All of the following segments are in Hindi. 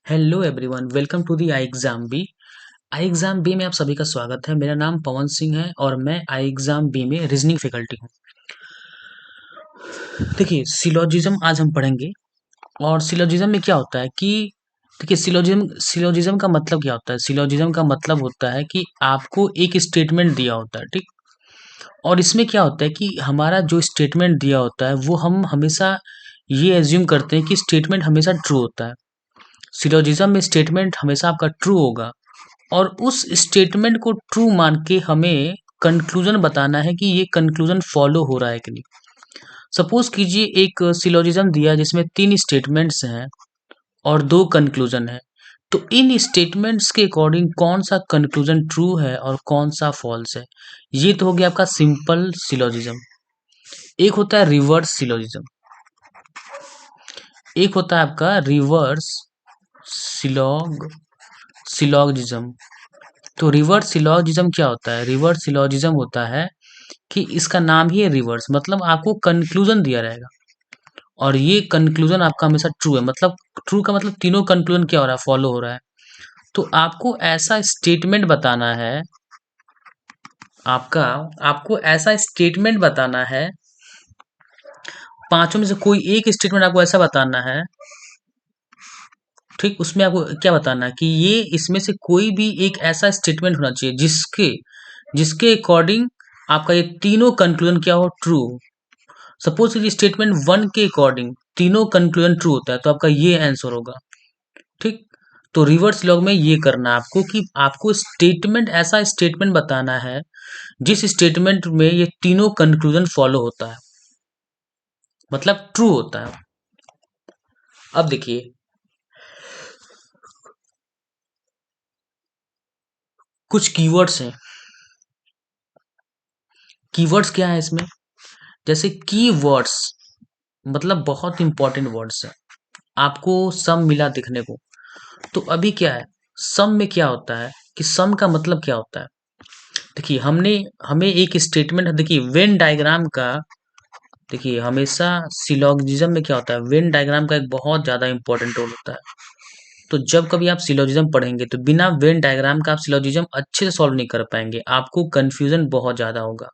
Hello everyone, welcome to the I exam B. I exam B में आप सभी का स्वागत है। मेरा नाम पवन सिंह है और मैं आई एग्जाम बी में रीजनिंग फैकल्टी हूँ। देखिए, सिलोजिज्म आज हम पढ़ेंगे। और सिलोजिज्म में क्या होता है कि देखिए, सिलोजिज्म का मतलब क्या होता है। सिलोजिज्म का मतलब होता है कि आपको एक स्टेटमेंट दिया होता है, ठीक। और इसमें क्या होता है कि हमारा जो स्टेटमेंट दिया होता है वो हम हमेशा ये एज्यूम करते हैं कि स्टेटमेंट हमेशा ट्रू होता है। सिलोजिज्म में स्टेटमेंट हमेशा आपका ट्रू होगा और उस स्टेटमेंट को ट्रू मान के हमें कंक्लूजन बताना है कि ये कंक्लूजन फॉलो हो रहा है कि नहीं। सपोज कीजिए एक सिलोजिज्म दिया जिसमें 3 स्टेटमेंट्स हैं और 2 कंक्लूजन है। तो इन स्टेटमेंट्स के अकॉर्डिंग कौन सा कंक्लूजन ट्रू है और कौन सा फॉल्स है। ये तो हो गया आपका सिंपल सिलोजिज्म। एक होता है रिवर्स सिलोजिज्म, एक होता है आपका रिवर्स सिलोजिज्म। तो रिवर्स सिलोजिज्म क्या होता है। रिवर्स सिलोजिज्म होता है कि इसका नाम ही है रिवर्स, मतलब आपको कंक्लूजन दिया रहेगा और ये कंक्लूजन आपका हमेशा ट्रू है। मतलब ट्रू का मतलब तीनों कंक्लूजन क्या हो रहा है, फॉलो हो रहा है। तो आपको ऐसा स्टेटमेंट बताना है, आपका आपको ऐसा स्टेटमेंट बताना है, पांचों में से कोई एक स्टेटमेंट आपको ऐसा बताना है, ठीक। उसमें आपको क्या बताना है कि ये इसमें से कोई भी एक ऐसा स्टेटमेंट होना चाहिए जिसके जिसके अकॉर्डिंग आपका ये तीनों कंक्लूजन क्या हो, ट्रू हो। सपोज कीजिए स्टेटमेंट 1 के अकॉर्डिंग तीनों कंक्लूजन ट्रू होता है तो आपका ये आंसर होगा, ठीक। तो रिवर्स लॉग में ये करना है आपको कि आपको स्टेटमेंट ऐसा स्टेटमेंट बताना है जिस स्टेटमेंट में ये तीनों कंक्लूजन फॉलो होता है, मतलब ट्रू होता है। अब देखिए, कुछ कीवर्ड्स हैं। कीवर्ड्स क्या है इसमें, जैसे कीवर्ड्स मतलब बहुत इंपॉर्टेंट वर्ड्स है। आपको सम मिला दिखने को। तो अभी क्या है, सम में क्या होता है कि सम का मतलब क्या होता है। देखिए, हमने हमें एक स्टेटमेंट, देखिए वेन डायग्राम का, देखिए हमेशा सिलोजिज्म में क्या होता है, वेन डायग्राम का एक बहुत ज़्यादा इंपॉर्टेंट रोल होता है। तो जब कभी आप सिलोजिज्म पढ़ेंगे तो बिना वेन डायग्राम का आप सिलोजिज्म अच्छे से सॉल्व नहीं कर पाएंगे, आपको कंफ्यूजन बहुत ज़्यादा होगा।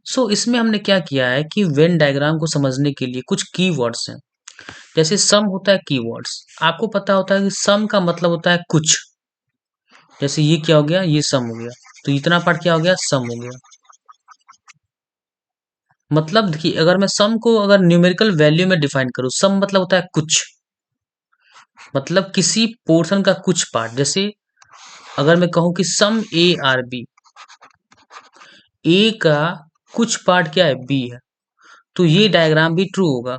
सो इसमें हमने क्या किया है कि वेन डायग्राम को समझने के लिए कुछ कीवर्ड्स हैं। जैसे सम होता है कीवर्ड्स, आपको पता होता है कि सम का मतलब होता है कुछ। जैसे ये क्या हो गया, ये सम हो गया, तो इतना पार्ट क्या हो गया, सम हो गया। मतलब देखिए, अगर मैं सम को अगर न्यूमेरिकल वैल्यू में डिफाइन करूँ, सम मतलब होता है कुछ, मतलब किसी पोर्शन का कुछ पार्ट। जैसे अगर मैं कहूँ कि सम ए आर बी, ए का कुछ पार्ट क्या है, बी है, तो ये डायग्राम भी ट्रू होगा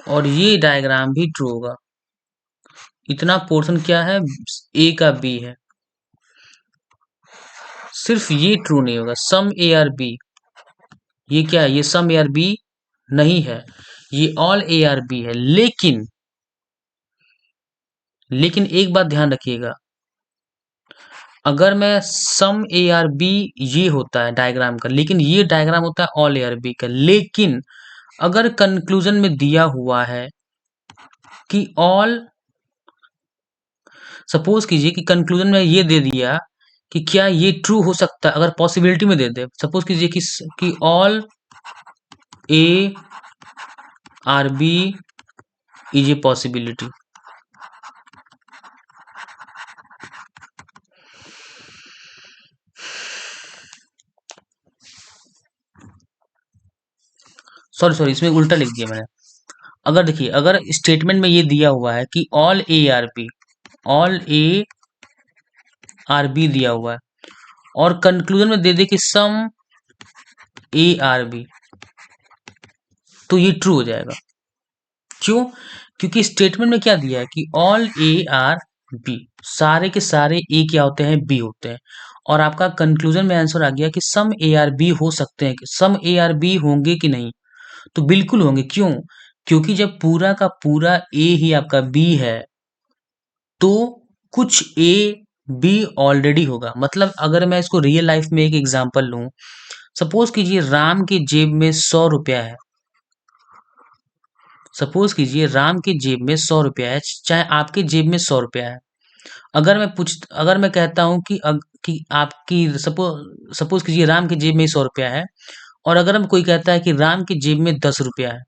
और ये डायग्राम भी ट्रू होगा। इतना पोर्शन क्या है, ए का बी है। सिर्फ ये ट्रू नहीं होगा, सम ए आर बी, ये क्या है, ये सम ए आर बी नहीं है, ये ऑल ए आर बी है। लेकिन एक बात ध्यान रखिएगा, अगर मैं सम ए आर बी ये होता है डायग्राम का, लेकिन ये डायग्राम होता है ऑल ए आर बी का। लेकिन अगर कंक्लूजन में दिया हुआ है कि ऑल, सपोज कीजिए कि कंक्लूजन में ये दे दिया कि क्या ये ट्रू हो सकता है, अगर पॉसिबिलिटी में दे दे, सपोज कीजिए कि all A are B is a possibility. Sorry sorry, इसमें उल्टा लिख दिया मैंने। अगर देखिए, अगर स्टेटमेंट में ये दिया हुआ है कि ऑल ए आर बी दिया हुआ है और कंक्लूजन में दे दे कि सम ए आर बी, तो ये ट्रू हो जाएगा। क्यों, क्योंकि स्टेटमेंट में क्या दिया है कि ऑल ए आर बी, सारे के सारे ए क्या होते हैं, बी होते हैं। और आपका कंक्लूजन में आंसर आ गया कि सम ए आर बी हो सकते हैं, सम ए आर बी होंगे कि नहीं, तो बिल्कुल होंगे। क्यों, क्योंकि जब पूरा का पूरा ए ही आपका बी है तो कुछ ए बी ऑलरेडी होगा। मतलब अगर मैं इसको रियल लाइफ में एक एग्जांपल लूं, सपोज कीजिए राम की जेब में 100 रुपया है सपोज कीजिए राम की जेब में 100 रुपया है, चाहे आपकी जेब में 100 रुपया है। अगर मैं कहता हूँ कि आपकी सपोज कीजिए राम की जेब में 100 रुपया है, और अगर हम कोई कहता है कि राम की जेब में 10 रुपया है,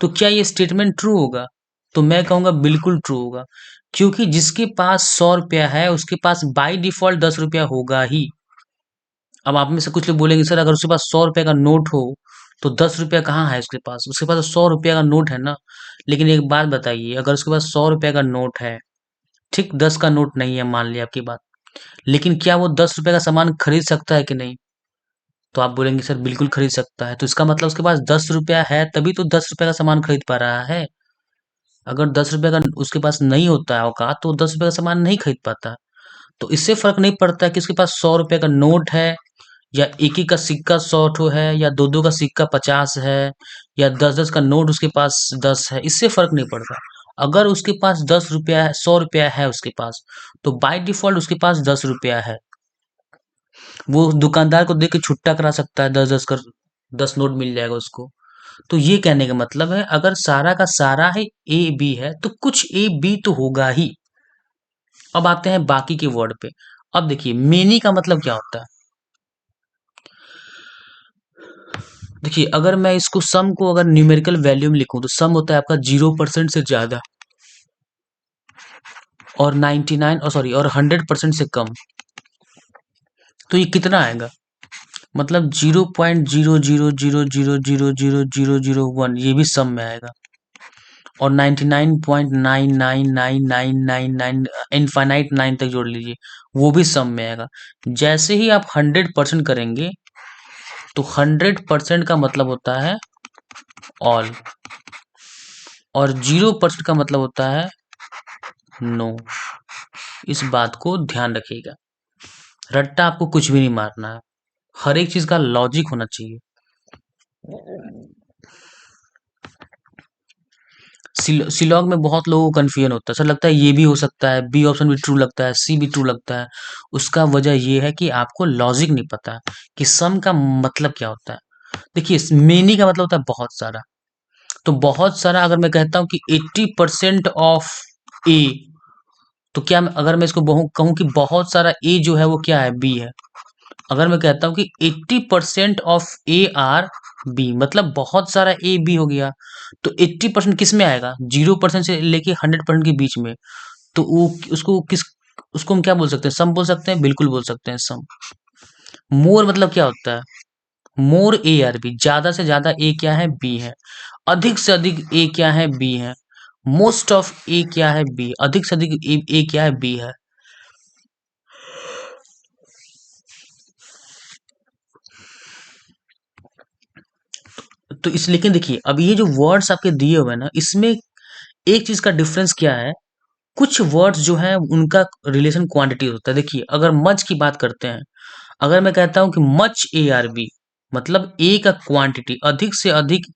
तो क्या ये स्टेटमेंट ट्रू होगा? तो मैं कहूंगा बिल्कुल ट्रू होगा, क्योंकि जिसके पास 100 रुपया है उसके पास बाई डिफॉल्ट 10 रुपया होगा ही। अब आप में से कुछ लोग बोलेंगे सर अगर उसके पास 100 रुपए का नोट हो तो 10 रुपया कहाँ है उसके पास तो 100 रुपया का नोट है ना। लेकिन एक बात बताइए, अगर उसके पास 100 रुपया का नोट है, ठीक 10 का नोट नहीं है, मान लिया आपकी बात, लेकिन क्या वो 10 रुपए का सामान खरीद सकता है कि नहीं? तो आप बोलेंगे सर बिल्कुल खरीद सकता है, तो इसका मतलब उसके पास 10 रुपया है तभी तो 10 रुपए का सामान खरीद पा रहा है। अगर 10 रुपए का उसके पास नहीं होता है औकात तो 10 रुपए का सामान नहीं खरीद पाता। तो इससे फर्क नहीं पड़ता कि उसके पास 100 रुपए का नोट है, या एक एक का सिक्का 100 ठो है, या दो दो का सिक्का 50 है, या 10 10 का नोट उसके पास 10 है, इससे फर्क नहीं पड़ता। अगर उसके पास 10 रुपया 100 रुपया है उसके पास, तो बाय डिफॉल्ट उसके पास 10 रुपया है। वो दुकानदार को देख के छुट्टा करा सकता है, 10 नोट मिल जाएगा उसको। तो ये कहने का मतलब है अगर सारा का सारा है ए बी है तो कुछ ए बी तो होगा ही। अब आते हैं बाकी के वर्ड पे। अब देखिए मेनी का मतलब क्या होता है। देखिए अगर मैं इसको सम को अगर न्यूमेरिकल वैल्यू में लिखूं तो सम होता है आपका 0% से ज्यादा, और 99 और सॉरी और 100% से कम। तो ये कितना आएगा? मतलब 0.0000000001 ये भी सम में आएगा, और 99.9999999 इनफाइनाइट 9 तक जोड़ लीजिए, वो भी सम में आएगा। जैसे ही आप 100% करेंगे तो 100% का मतलब होता है ऑल, और 0% का मतलब होता है नो। इस बात को ध्यान रखिएगा, रट्टा आपको कुछ भी नहीं मारना है, हर एक चीज का लॉजिक होना चाहिए। सिलॉग में बहुत लोगों को कन्फ्यूजन होता है, सर लगता है ये भी हो सकता है, बी ऑप्शन भी ट्रू लगता है, सी भी ट्रू लगता है। उसका वजह ये है कि आपको लॉजिक नहीं पता कि सम का मतलब क्या होता है। देखिए मेनी का मतलब होता है बहुत सारा। तो बहुत सारा अगर मैं कहता हूँ कि 80% ऑफ ए, तो क्या अगर मैं इसको कहूँ कि बहुत सारा ए जो है वो क्या है, बी है। अगर मैं कहता हूँ कि 80% ऑफ ए आर बी, मतलब बहुत सारा ए बी हो गया, तो 80% किस में आएगा? 0% से लेके 100% के बीच में। तो वो उसको हम क्या बोल सकते हैं? सम बोल सकते हैं, बिल्कुल बोल सकते हैं सम। मोर मतलब क्या होता है? मोर ए आर बी, ज्यादा से ज्यादा ए क्या है, बी है। अधिक से अधिक ए क्या है, बी है। मोस्ट ऑफ ए क्या है, बी। अधिक से अधिक ए क्या है, बी है। तो इस लेकिन देखिए अब ये जो वर्ड्स आपके दिए हुए हैं ना, इसमें एक चीज का डिफरेंस क्या है, कुछ वर्ड्स जो हैं उनका रिलेशन क्वांटिटी होता है। देखिए अगर मच की बात करते हैं, अगर मैं कहता हूं कि मच ए आर बी, मतलब ए का क्वांटिटी, अधिक से अधिक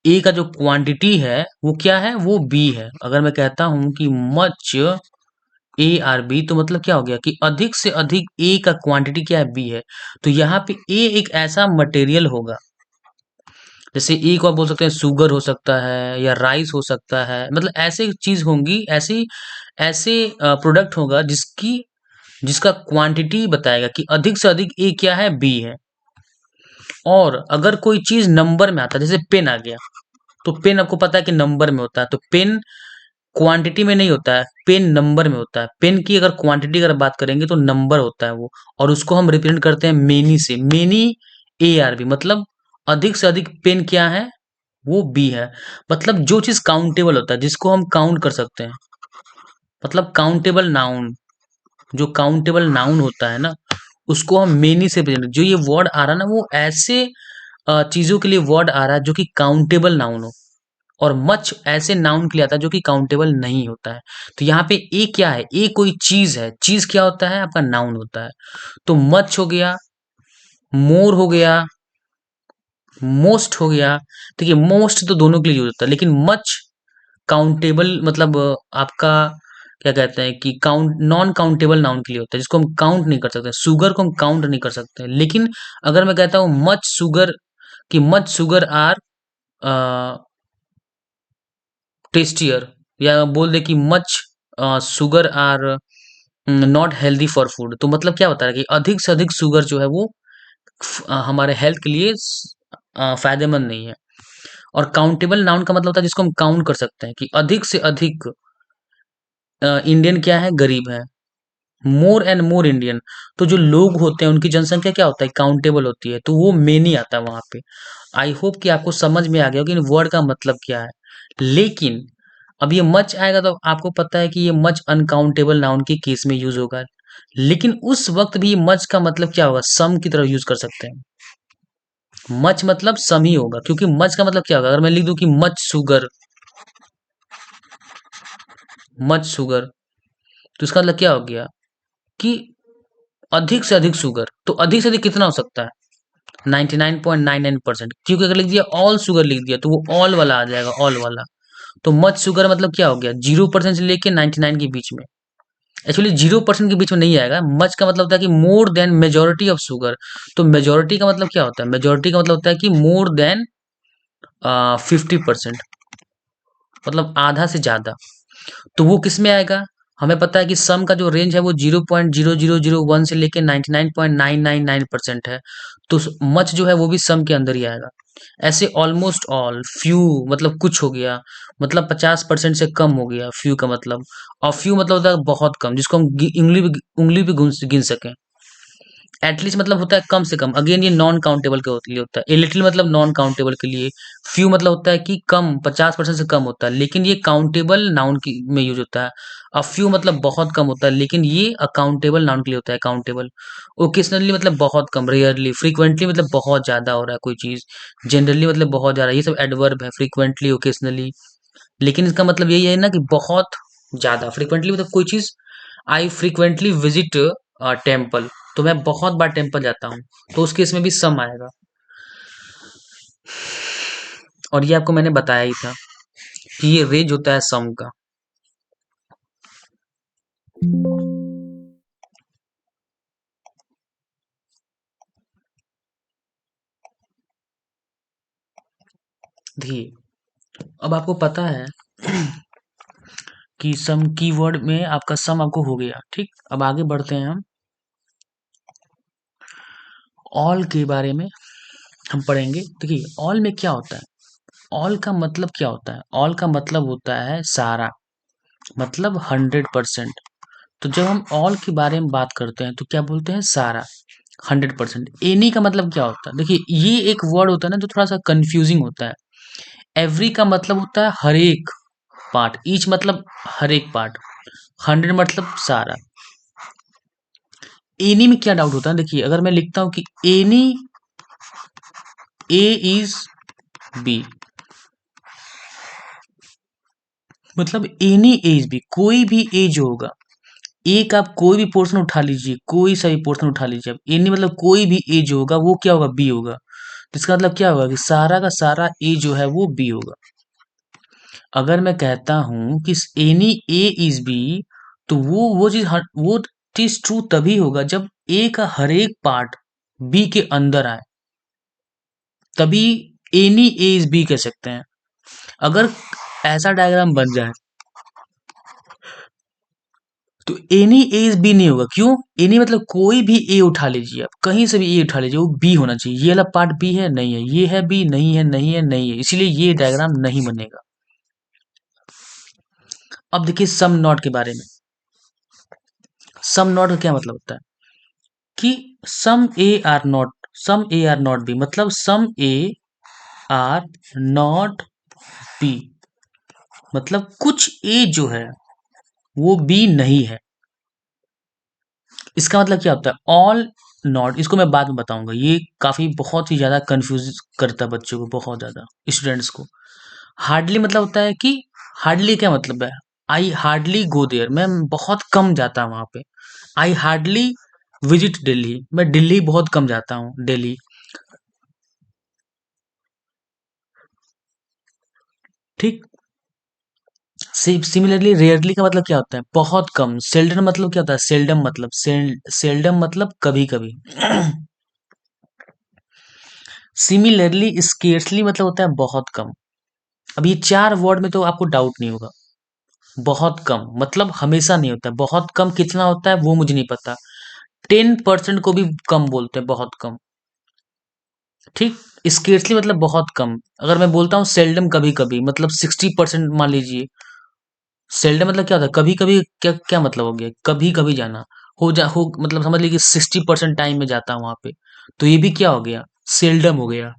ए का जो क्वांटिटी है वो क्या है, वो बी है। अगर मैं कहता हूं कि मच ए आर बी, तो मतलब क्या हो गया कि अधिक से अधिक ए का क्वांटिटी क्या है, बी है। तो यहाँ पे ए एक ऐसा मटेरियल होगा, जैसे ए को आप बोल सकते हैं शुगर हो सकता है, या राइस हो सकता है, मतलब ऐसे चीज होंगी, ऐसी ऐसे प्रोडक्ट होगा जिसका क्वांटिटी बताएगा कि अधिक से अधिक ए क्या है, बी है। और अगर कोई चीज नंबर में आता है, जैसे पेन आ गया, तो पेन आपको पता है कि नंबर में होता है, तो पेन क्वांटिटी में नहीं होता है, पेन नंबर में होता है। पेन की अगर क्वांटिटी अगर बात करेंगे तो नंबर होता है वो, और उसको हम रिप्रेजेंट करते हैं मेनी से। मेनी ए आर बी, मतलब अधिक से अधिक पेन क्या है, वो बी है। मतलब जो चीज काउंटेबल होता है, जिसको हम काउंट कर सकते हैं, मतलब काउंटेबल नाउन, जो काउंटेबल नाउन होता है ना, उसको हम मेनी से प्रेजेंट। जो ये वर्ड आ रहा है ना, वो ऐसे चीजों के लिए वर्ड आ रहा है जो कि काउंटेबल नाउन हो, और मच ऐसे नाउन के लिए आता है जो कि काउंटेबल नहीं होता है। तो यहाँ पे ए क्या है, ए कोई चीज है, चीज क्या होता है, आपका नाउन होता है। तो मच हो गया, मोर हो गया, मोस्ट हो गया। देखिए मोस्ट तो दोनों के लिए यूज होता है, लेकिन मच काउंटेबल, मतलब आपका क्या कहते हैं कि काउंट नॉन काउंटेबल नाउन के लिए होता है, जिसको हम काउंट नहीं कर सकते। शुगर को हम काउंट नहीं कर सकते, लेकिन अगर मैं कहता हूँ मच शुगर, कि मच शुगर आर टेस्टियर, या बोल दे कि much sugar are not healthy for food. तो मतलब क्या बता रहा है कि अधिक से अधिक शुगर जो है वो हमारे हेल्थ के लिए फायदेमंद नहीं है। और काउंटेबल नाउन का मतलब होता है जिसको हम काउंट कर सकते हैं, कि अधिक से अधिक इंडियन क्या है, गरीब है। मोर एंड मोर इंडियन, तो जो लोग होते हैं उनकी जनसंख्या क्या होता है, काउंटेबल होती है, तो वो मेनी आता है वहां पे। आई होप कि आपको समझ में आ गया होगा कि इन वर्ड का मतलब क्या है। लेकिन अब ये मच आएगा तो आपको पता है कि ये मच अनकाउंटेबल नाउन के केस में यूज होगा। लेकिन उस वक्त भी मच का मतलब क्या होगा, सम की तरह यूज कर सकते हैं। मच मतलब सम ही होगा, क्योंकि मच का मतलब क्या होगा, अगर मैं लिख दूं कि मच शुगर, तो इसका मतलब क्या हो गया कि अधिक से अधिक शुगर। तो अधिक से अधिक कितना हो सकता है, 99.99%। क्योंकि अगर लिख दिया ऑल शुगर लिख दिया तो वो ऑल वाला आ जाएगा, ऑल वाला। तो मच शुगर मतलब क्या हो गया, 0% से लेके 99 के बीच में। एक्चुअली 0% के बीच में नहीं आएगा। मच का मतलब होता है कि more than majority of sugar. तो मेजोरिटी का मतलब क्या होता है, मेजोरिटी का मतलब होता है कि मोर देन 50%, मतलब आधा से ज्यादा। तो वो किस में आएगा, हमें पता है कि सम का जो रेंज है वो 0.0001 से लेके 99.999% है। तो मच जो है वो भी सम के अंदर ही आएगा। ऐसे ऑलमोस्ट ऑल, फ्यू मतलब कुछ हो गया, मतलब 50% से कम हो गया फ्यू का मतलब। और फ्यू मतलब होता है बहुत कम, जिसको हम उंगली पे गिन सकें। एटलीस्ट मतलब होता है कम से कम। अगेन ये नॉन काउंटेबल के लिए होता है। ए लिटिल मतलब नॉन काउंटेबल के लिए। फ्यू मतलब होता है कि कम, 50% से कम होता है, लेकिन ये काउंटेबल नाउन की में यूज होता है। अब फ्यू मतलब बहुत कम होता है, लेकिन ये अकाउंटेबल नाउन के लिए होता है, काउंटेबल। ओकेजनली मतलब बहुत कम, रेयरली। फ्रीक्वेंटली मतलब बहुत ज्यादा हो रहा है कोई चीज। जनरली मतलब बहुत ज्यादा, ये सब एडवर्ब है, फ्रीक्वेंटली, ओकेजनली। लेकिन इसका मतलब यही है ना कि बहुत ज्यादा। फ्रीक्वेंटली मतलब कोई चीज, आई फ्रीक्वेंटली विजिट टेम्पल, तो मैं बहुत बार टेम्पल जाता हूँ, तो उस केस में भी सम आएगा। और ये आपको मैंने बताया ही था कि ये रेंज होता है सम का। देखिए, अब आपको पता है कि सम कीवर्ड में आपका सम आपको हो गया, ठीक। अब आगे बढ़ते हैं हम ऑल के बारे में हम पढ़ेंगे। देखिए, ऑल में क्या होता है, ऑल का मतलब क्या होता है, ऑल का मतलब होता है सारा, मतलब 100%। तो जब हम ऑल के बारे में बात करते हैं तो क्या बोलते हैं, सारा, 100%। एनी का मतलब क्या होता है, देखिए ये एक वर्ड होता है ना जो थोड़ा सा कंफ्यूजिंग होता है। एवरी का मतलब होता है हर एक पार्ट, ईच मतलब हर एक पार्ट, 100 मतलब सारा। एनी में क्या डाउट होता है, देखिए अगर मैं लिखता हूं कि एनी ए इज बी, मतलब एनी ए इज बी, कोई भी ए जो होगा, ए का आप कोई भी पोर्शन उठा लीजिए, कोई सा भी पोर्शन उठा लीजिए आप, एनी मतलब कोई भी ए जो होगा वो क्या होगा, बी होगा। तो इसका मतलब क्या होगा कि सारा का सारा ए जो है वो बी होगा। अगर मैं कहता हूं कि एनी ए इज बी, तो वो चीज ट्रू तभी होगा जब ए का हर एक पार्ट बी के अंदर आए, तभी एनी ए इज बी कह सकते हैं। अगर ऐसा डायग्राम बन जाए तो एनी ए इज बी नहीं होगा। क्यों, एनी मतलब कोई भी ए उठा लीजिए आप, कहीं से भी ए उठा लीजिए, वो बी होना चाहिए। ये वाला पार्ट बी है, नहीं है, ये है बी, नहीं है, नहीं है, नहीं है, इसीलिए ये डायग्राम नहीं बनेगा। अब देखिए सम नॉट के बारे में। सम नॉट का क्या मतलब होता है कि some A are not B, मतलब सम ए आर नॉट बी, मतलब कुछ ए जो है वो बी नहीं है। इसका मतलब क्या होता है, ऑल नॉट, इसको मैं बाद में बताऊंगा। ये काफी बहुत ही ज्यादा कंफ्यूज करता है बच्चों को, बहुत ज्यादा, स्टूडेंट्स को। हार्डली मतलब होता है कि, हार्डली क्या मतलब है, आई हार्डली गो देयर, मैं बहुत कम जाता हूँ वहां पे। आई हार्डली विजिट दिल्ली, मैं दिल्ली बहुत कम जाता हूँ, दिल्ली, ठीक। सिमिलरली रेयरली का मतलब क्या होता है, बहुत कम। सेल्डन मतलब क्या होता है, सेल्डम मतलब सेल्डम मतलब कभी कभी। सिमिलरली स्केर्सली मतलब होता है बहुत कम। अब ये 4 वर्ड में तो आपको डाउट नहीं होगा। बहुत कम मतलब हमेशा नहीं होता है, बहुत कम कितना होता है वो मुझे नहीं पता। 10% को भी कम बोलते हैं, बहुत कम। ठीक, स्केर्सली मतलब बहुत कम। अगर मैं बोलता हूँ सेल्डम, कभी कभी, मतलब 60% मान लीजिए। सेल्डम मतलब क्या होता है, कभी कभी, क्या क्या मतलब हो गया, कभी कभी जाना। हो मतलब समझ लीजिए 60% टाइम में जाता हूँ वहां पे। तो ये भी क्या हो गया, सेल्डम हो गया।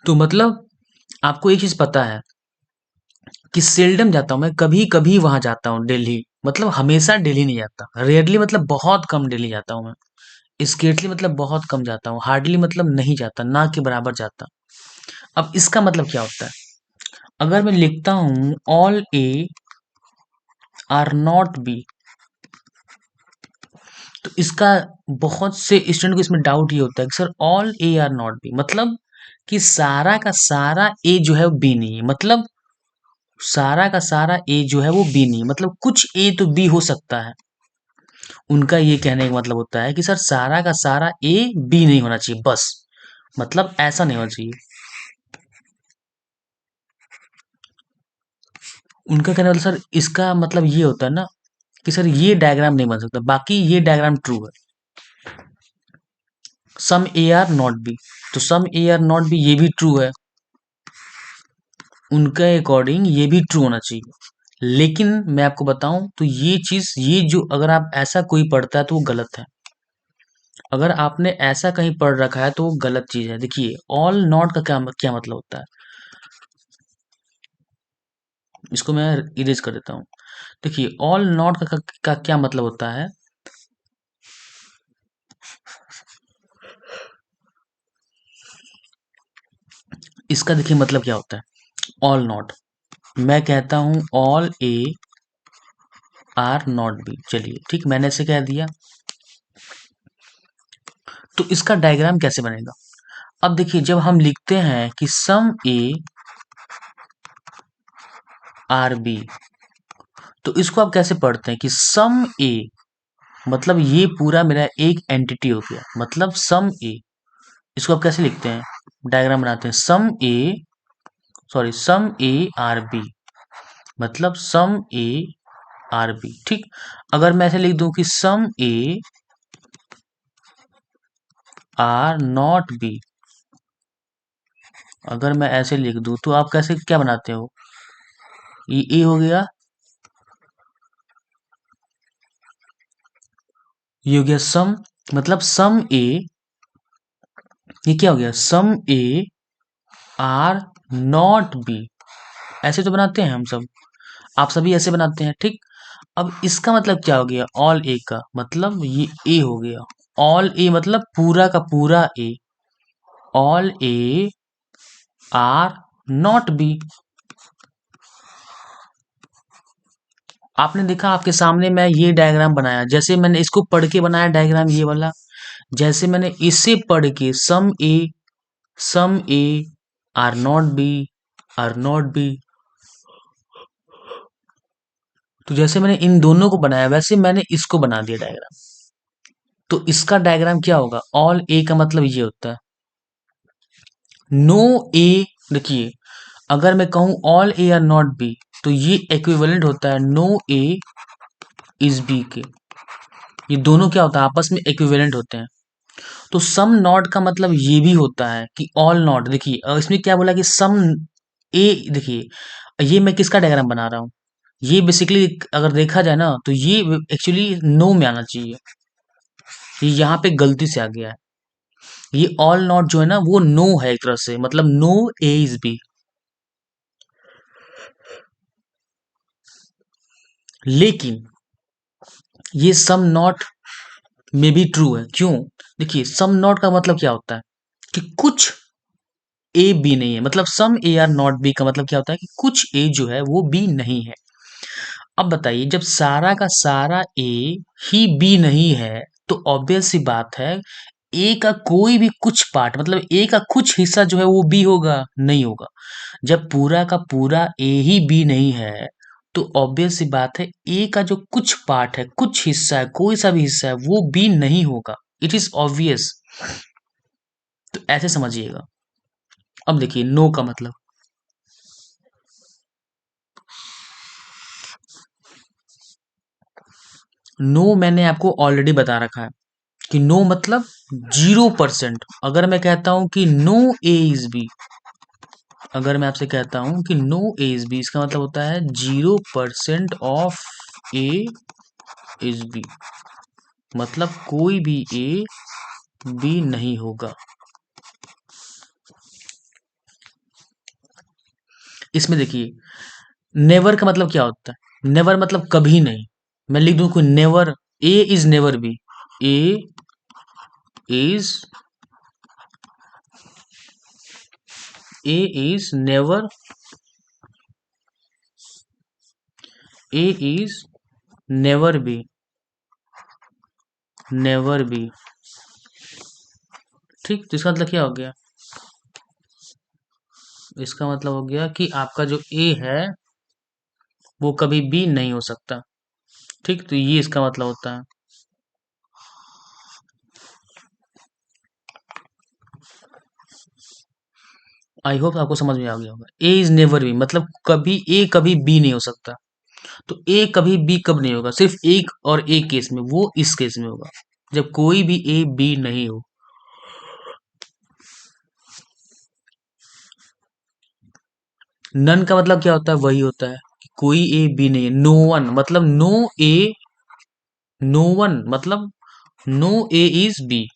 तो मतलब आपको एक चीज पता है कि सेल्डम जाता हूँ मैं, कभी कभी वहां जाता हूँ दिल्ली। मतलब हमेशा दिल्ली नहीं जाता, रेयरली मतलब बहुत कम दिल्ली जाता हूँ मैं। स्केर्टली मतलब बहुत कम जाता हूँ, हार्डली मतलब नहीं जाता, ना के बराबर जाता। अब इसका मतलब क्या होता है, अगर मैं लिखता हूँ all A are not B, तो इसका बहुत से स्टूडेंट को इसमें डाउट ये होता है कि sir all A are not B मतलब कि सारा का सारा ए जो है वो बी नहीं है। मतलब सारा का सारा ए जो है वो बी नहीं है, मतलब कुछ ए तो बी हो सकता है। उनका ये कहने का मतलब होता है कि सर सारा का सारा ए बी नहीं होना चाहिए बस, मतलब ऐसा नहीं होना चाहिए। उनका कहने वाला सर इसका मतलब ये होता है ना कि सर ये डायग्राम नहीं बन सकता, बाकी ये डायग्राम ट्रू है। सम ए आर नॉट बी, तो some A are not B ये भी ट्रू है, उनके अकॉर्डिंग ये भी ट्रू होना चाहिए। लेकिन मैं आपको बताऊं तो ये चीज, ये जो अगर आप ऐसा कोई पढ़ता है तो वो गलत है। अगर आपने ऐसा कहीं पढ़ रखा है तो वो गलत चीज है। देखिए ऑल नॉट का क्या क्या मतलब होता है, इसको मैं इरेज कर देता हूँ। देखिए ऑल नॉट का क्या मतलब होता है, इसका देखिए मतलब क्या होता है। ऑल नॉट, मैं कहता हूं all A are not B, चलिए ठीक मैंने ऐसे कह दिया, तो इसका डायग्राम कैसे बनेगा। अब देखिए जब हम लिखते हैं कि सम ए आर बी, तो इसको आप कैसे पढ़ते हैं कि सम ए मतलब ये पूरा मेरा एक एंटिटी हो गया, मतलब सम ए। इसको आप कैसे लिखते हैं, डायग्राम बनाते हैं, सम ए आर बी, मतलब सम ए आर बी। ठीक, अगर मैं ऐसे लिख दूं कि some A are not B, अगर मैं ऐसे लिख दूं तो आप कैसे क्या बनाते हो, ये ए हो गया, ये हो गया सम, मतलब सम ए, ये क्या हो गया, सम ए आर नॉट बी। ऐसे तो बनाते हैं हम सब, आप सभी ऐसे बनाते हैं। ठीक, अब इसका मतलब क्या हो गया, ऑल ए का मतलब ये ए हो गया। ऑल ए मतलब पूरा का पूरा A, all A are not B. आपने देखा आपके सामने मैं ये डायग्राम बनाया, जैसे मैंने इसको पढ़ के बनाया डायग्राम ये वाला, जैसे मैंने इसे पढ़ के सम ए आर नॉट बी, तो जैसे मैंने इन दोनों को बनाया वैसे मैंने इसको बना दिया डायग्राम। तो इसका डायग्राम क्या होगा, ऑल ए का मतलब ये होता है नो ए। देखिए अगर मैं कहूं all A are not B, तो ये इक्विवेलेंट होता है नो ए इज बी के। ये दोनों क्या होता है, आपस में इक्विवेलेंट होते हैं। तो सम नॉट का मतलब ये भी होता है कि ऑल नॉट। देखिए इसमें क्या बोला कि सम ए, देखिए ये मैं किसका डायग्राम बना रहा हूँ, ये बेसिकली अगर देखा जाए ना तो ये एक्चुअली नो में आना चाहिए, ये यहाँ पे गलती से आ गया है। ये ऑल नॉट जो है ना वो नो है एक तरह से, मतलब नो ए इज बी। लेकिन ये सम नॉट में भी ट्रू है, क्यों, देखिए सम नॉट का मतलब क्या होता है कि कुछ ए बी नहीं है, मतलब सम ए आर नॉट बी का मतलब क्या होता है कि कुछ ए जो है वो बी नहीं है। अब बताइए जब सारा का सारा ए ही बी नहीं है, तो ऑब्वियस सी बात है ए का कोई भी कुछ पार्ट, मतलब ए का कुछ हिस्सा जो है वो बी होगा, नहीं होगा। जब पूरा का पूरा ए ही बी नहीं है, तो ऑब्वियस सी बात है ए का जो कुछ पार्ट है, कुछ हिस्सा है, कोई सा भी हिस्सा है वो बी नहीं होगा। इट इज ऑब्वियस, तो ऐसे समझिएगा। अब देखिए नो का मतलब, नो मैंने आपको ऑलरेडी बता रखा है कि नो मतलब 0%। अगर मैं कहता हूं कि नो ए इज बी, अगर मैं आपसे कहता हूं कि नो ए इज बी, इसका मतलब होता है 0% ऑफ ए इज बी, मतलब कोई भी ए बी नहीं होगा। इसमें देखिए नेवर का मतलब क्या होता है, नेवर मतलब कभी नहीं। मैं लिख दूं कोई never, A is never be, A is a is never, A is never be, never be. ठीक, तो इसका मतलब क्या हो गया, इसका मतलब हो गया कि आपका जो ए है वो कभी बी नहीं हो सकता। ठीक, तो ये इसका मतलब होता है। आई होप आपको समझ में आ गया होगा। ए इज नेवर बी मतलब कभी ए कभी बी नहीं हो सकता। तो ए कभी बी कब नहीं होगा, सिर्फ एक और एक केस में, वो इस केस में होगा जब कोई भी ए बी नहीं हो। नन का मतलब क्या होता है, वही होता है कि कोई ए बी नहीं है। नो वन मतलब नो ए, नो वन मतलब नो ए इज बी,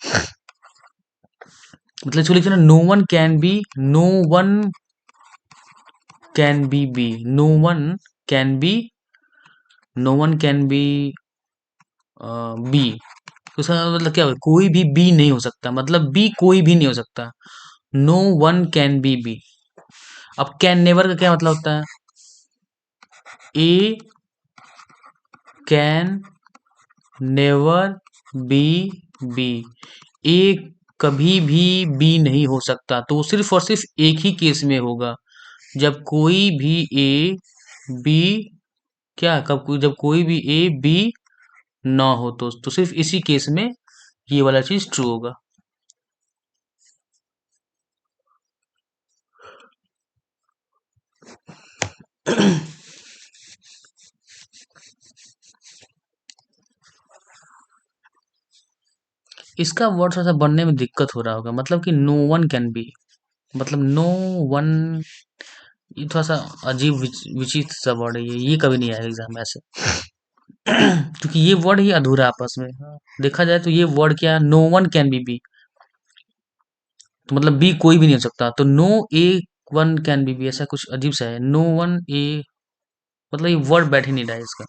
मतलब इसको लिखते हैं ना, no one can be, no one can be B, no one can be, no one can be B. तो इसका मतलब क्या होगा, कोई भी बी नहीं हो सकता, मतलब बी कोई भी नहीं हो सकता। No one can be B. अब कैन नेवर का क्या मतलब होता है, A can never B B, A कभी भी बी नहीं हो सकता, तो वो सिर्फ और सिर्फ एक ही केस में होगा, जब कोई भी ए बी, क्या कब जब कोई भी ए बी ना हो, तो सिर्फ इसी केस में ये वाला चीज ट्रू होगा। इसका वर्ड थोड़ा सा बनने में दिक्कत हो रहा होगा, मतलब कि नो वन कैन बी, मतलब नो वन, ये थोड़ा सा अजीब विचित्र सा वर्ड है, ये कभी नहीं आएगा एग्जाम में ऐसे। क्योंकि ये वर्ड ही अधूरा है आपस में। हाँ, देखा जाए तो ये वर्ड क्या है, नो वन कैन बी, तो मतलब बी कोई भी नहीं हो सकता, तो no A one can be, ऐसा कुछ अजीब सा है, नो वन ए, मतलब ये वर्ड बैठ ही नहीं रहा है इसका।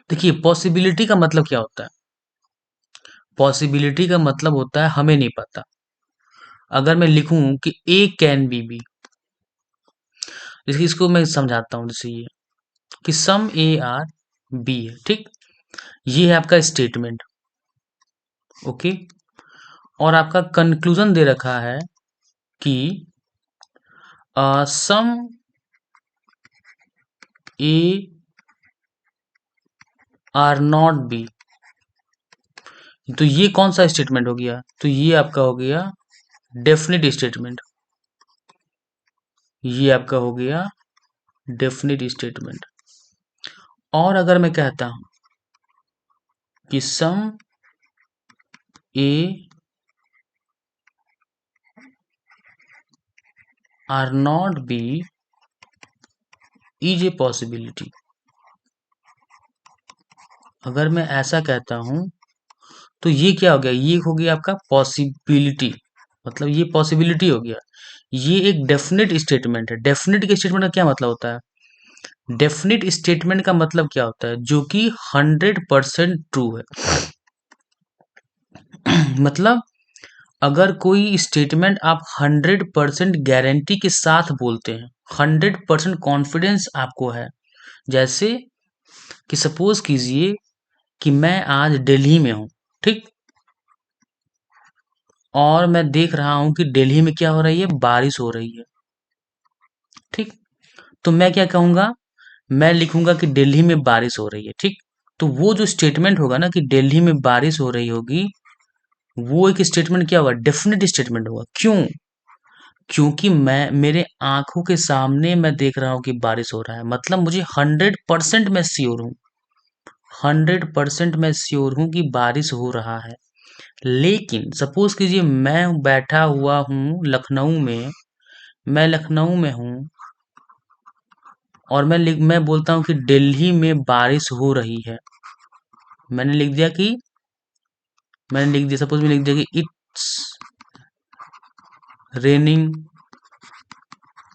देखिए पॉसिबिलिटी का मतलब क्या होता है, पॉसिबिलिटी का मतलब होता है हमें नहीं पता। अगर मैं लिखूं कि ए कैन बी, जैसे इसको मैं समझाता हूँ, जैसे ये कि सम ए आर बी है, ठीक, ये है आपका स्टेटमेंट, ओके। और आपका कंक्लूजन दे रखा है कि some A are not B, तो ये कौन सा स्टेटमेंट हो गया, तो ये आपका हो गया डेफिनेट स्टेटमेंट, ये आपका हो गया डेफिनेट स्टेटमेंट। और अगर मैं कहता हूं कि some A are not B is a possibility, अगर मैं ऐसा कहता हूं तो ये क्या हो गया, ये हो गया आपका पॉसिबिलिटी, मतलब ये पॉसिबिलिटी हो गया। ये एक डेफिनेट स्टेटमेंट है। डेफिनेट के स्टेटमेंट का क्या मतलब होता है, डेफिनेट स्टेटमेंट का मतलब क्या होता है, जो कि 100% ट्रू है। मतलब अगर कोई स्टेटमेंट आप 100% गारंटी के साथ बोलते हैं, 100% कॉन्फिडेंस आपको है, जैसे कि सपोज कीजिए कि मैं आज दिल्ली में हूं, ठीक, और मैं देख रहा हूं कि दिल्ली में क्या हो रही है, बारिश हो रही है, ठीक, तो मैं क्या कहूंगा, मैं लिखूंगा कि दिल्ली में बारिश हो रही है, ठीक। तो वो जो स्टेटमेंट होगा ना कि दिल्ली में बारिश हो रही होगी, वो एक स्टेटमेंट क्या होगा, डेफिनेट स्टेटमेंट होगा। क्यों, क्योंकि मैं मेरे आंखों के सामने मैं देख रहा हूँ कि बारिश हो रहा है, मतलब मुझे 100% मैं श्योर हूँ, 100% मैं श्योर हूँ कि बारिश हो रहा है। लेकिन सपोज कीजिए मैं बैठा हुआ हूँ लखनऊ में, मैं लखनऊ में हूँ और मैं बोलता हूँ कि दिल्ली में बारिश हो रही है। मैंने लिख दिया कि मैंने लिख दिया सपोज मैंने लिख दिया कि इट्स रेनिंग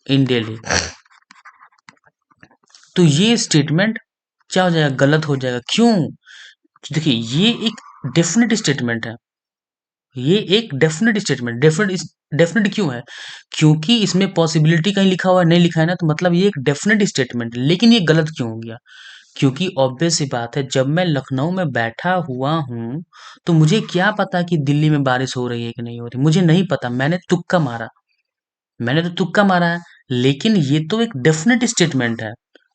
इन दिल्ली। तो ये स्टेटमेंट क्या हो जाएगा, गलत हो जाएगा। क्यों? देखिए ये एक डेफिनेट स्टेटमेंट है, ये एक डेफिनेट स्टेटमेंट, डेफिनेट क्यों है? क्योंकि इसमें पॉसिबिलिटी कहीं लिखा हुआ है, नहीं लिखा है ना, तो मतलब ये एक डेफिनेट स्टेटमेंट है। लेकिन ये गलत क्यों हो गया? क्योंकि ऑब्वियस सी बात है, जब मैं लखनऊ में बैठा हुआ हूँ तो मुझे क्या पता कि दिल्ली में बारिश हो रही है कि नहीं हो रही, मुझे नहीं पता, मैंने तो तुक्का मारा है। लेकिन ये तो एक डेफिनेट स्टेटमेंट है।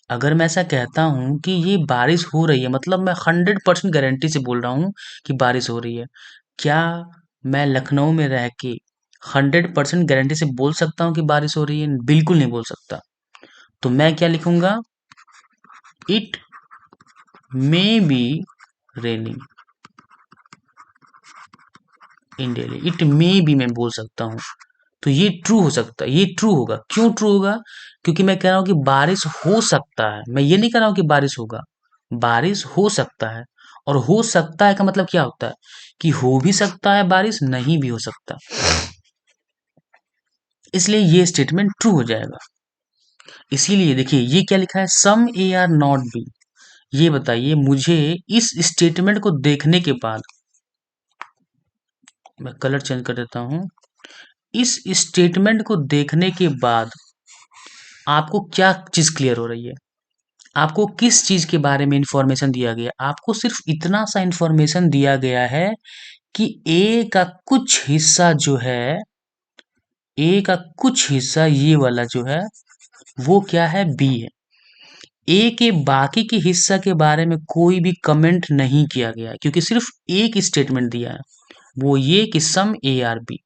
अगर मैं ऐसा कहता हूँ कि ये बारिश हो रही है, मतलब मैं 100% गारंटी से बोल रहा हूँ कि बारिश हो रही है। क्या मैं लखनऊ में रह के 100% गारंटी से बोल सकता हूँ कि बारिश हो रही है? बिल्कुल नहीं बोल सकता। तो मैं क्या लिखूंगा? It may be raining in Delhi. It may be मैं बोल सकता हूँ। तो ये ट्रू हो सकता है, ये ट्रू होगा। क्यों ट्रू होगा? क्योंकि मैं कह रहा हूँ कि बारिश हो सकता है, मैं ये नहीं कह रहा हूँ कि बारिश होगा। बारिश हो सकता है, और हो सकता है का मतलब क्या होता है कि हो भी सकता है बारिश, नहीं भी हो सकता। इसलिए ये स्टेटमेंट ट्रू हो जाएगा। इसीलिए देखिए ये क्या लिखा है, सम ए आर नॉट बी। ये बताइए मुझे, इस स्टेटमेंट को देखने के बाद, मैं कलर चेंज कर देता हूँ, इस स्टेटमेंट को देखने के बाद आपको क्या चीज क्लियर हो रही है? आपको किस चीज के बारे में इंफॉर्मेशन दिया गया? आपको सिर्फ इतना सा इंफॉर्मेशन दिया गया है कि ए का कुछ हिस्सा जो है, ए का कुछ हिस्सा ये वाला जो है वो क्या है, बी है। ए के बाकी के हिस्सा के बारे में कोई भी कमेंट नहीं किया गया है, क्योंकि सिर्फ एक स्टेटमेंट दिया है, वो ये कि सम ए आर बी।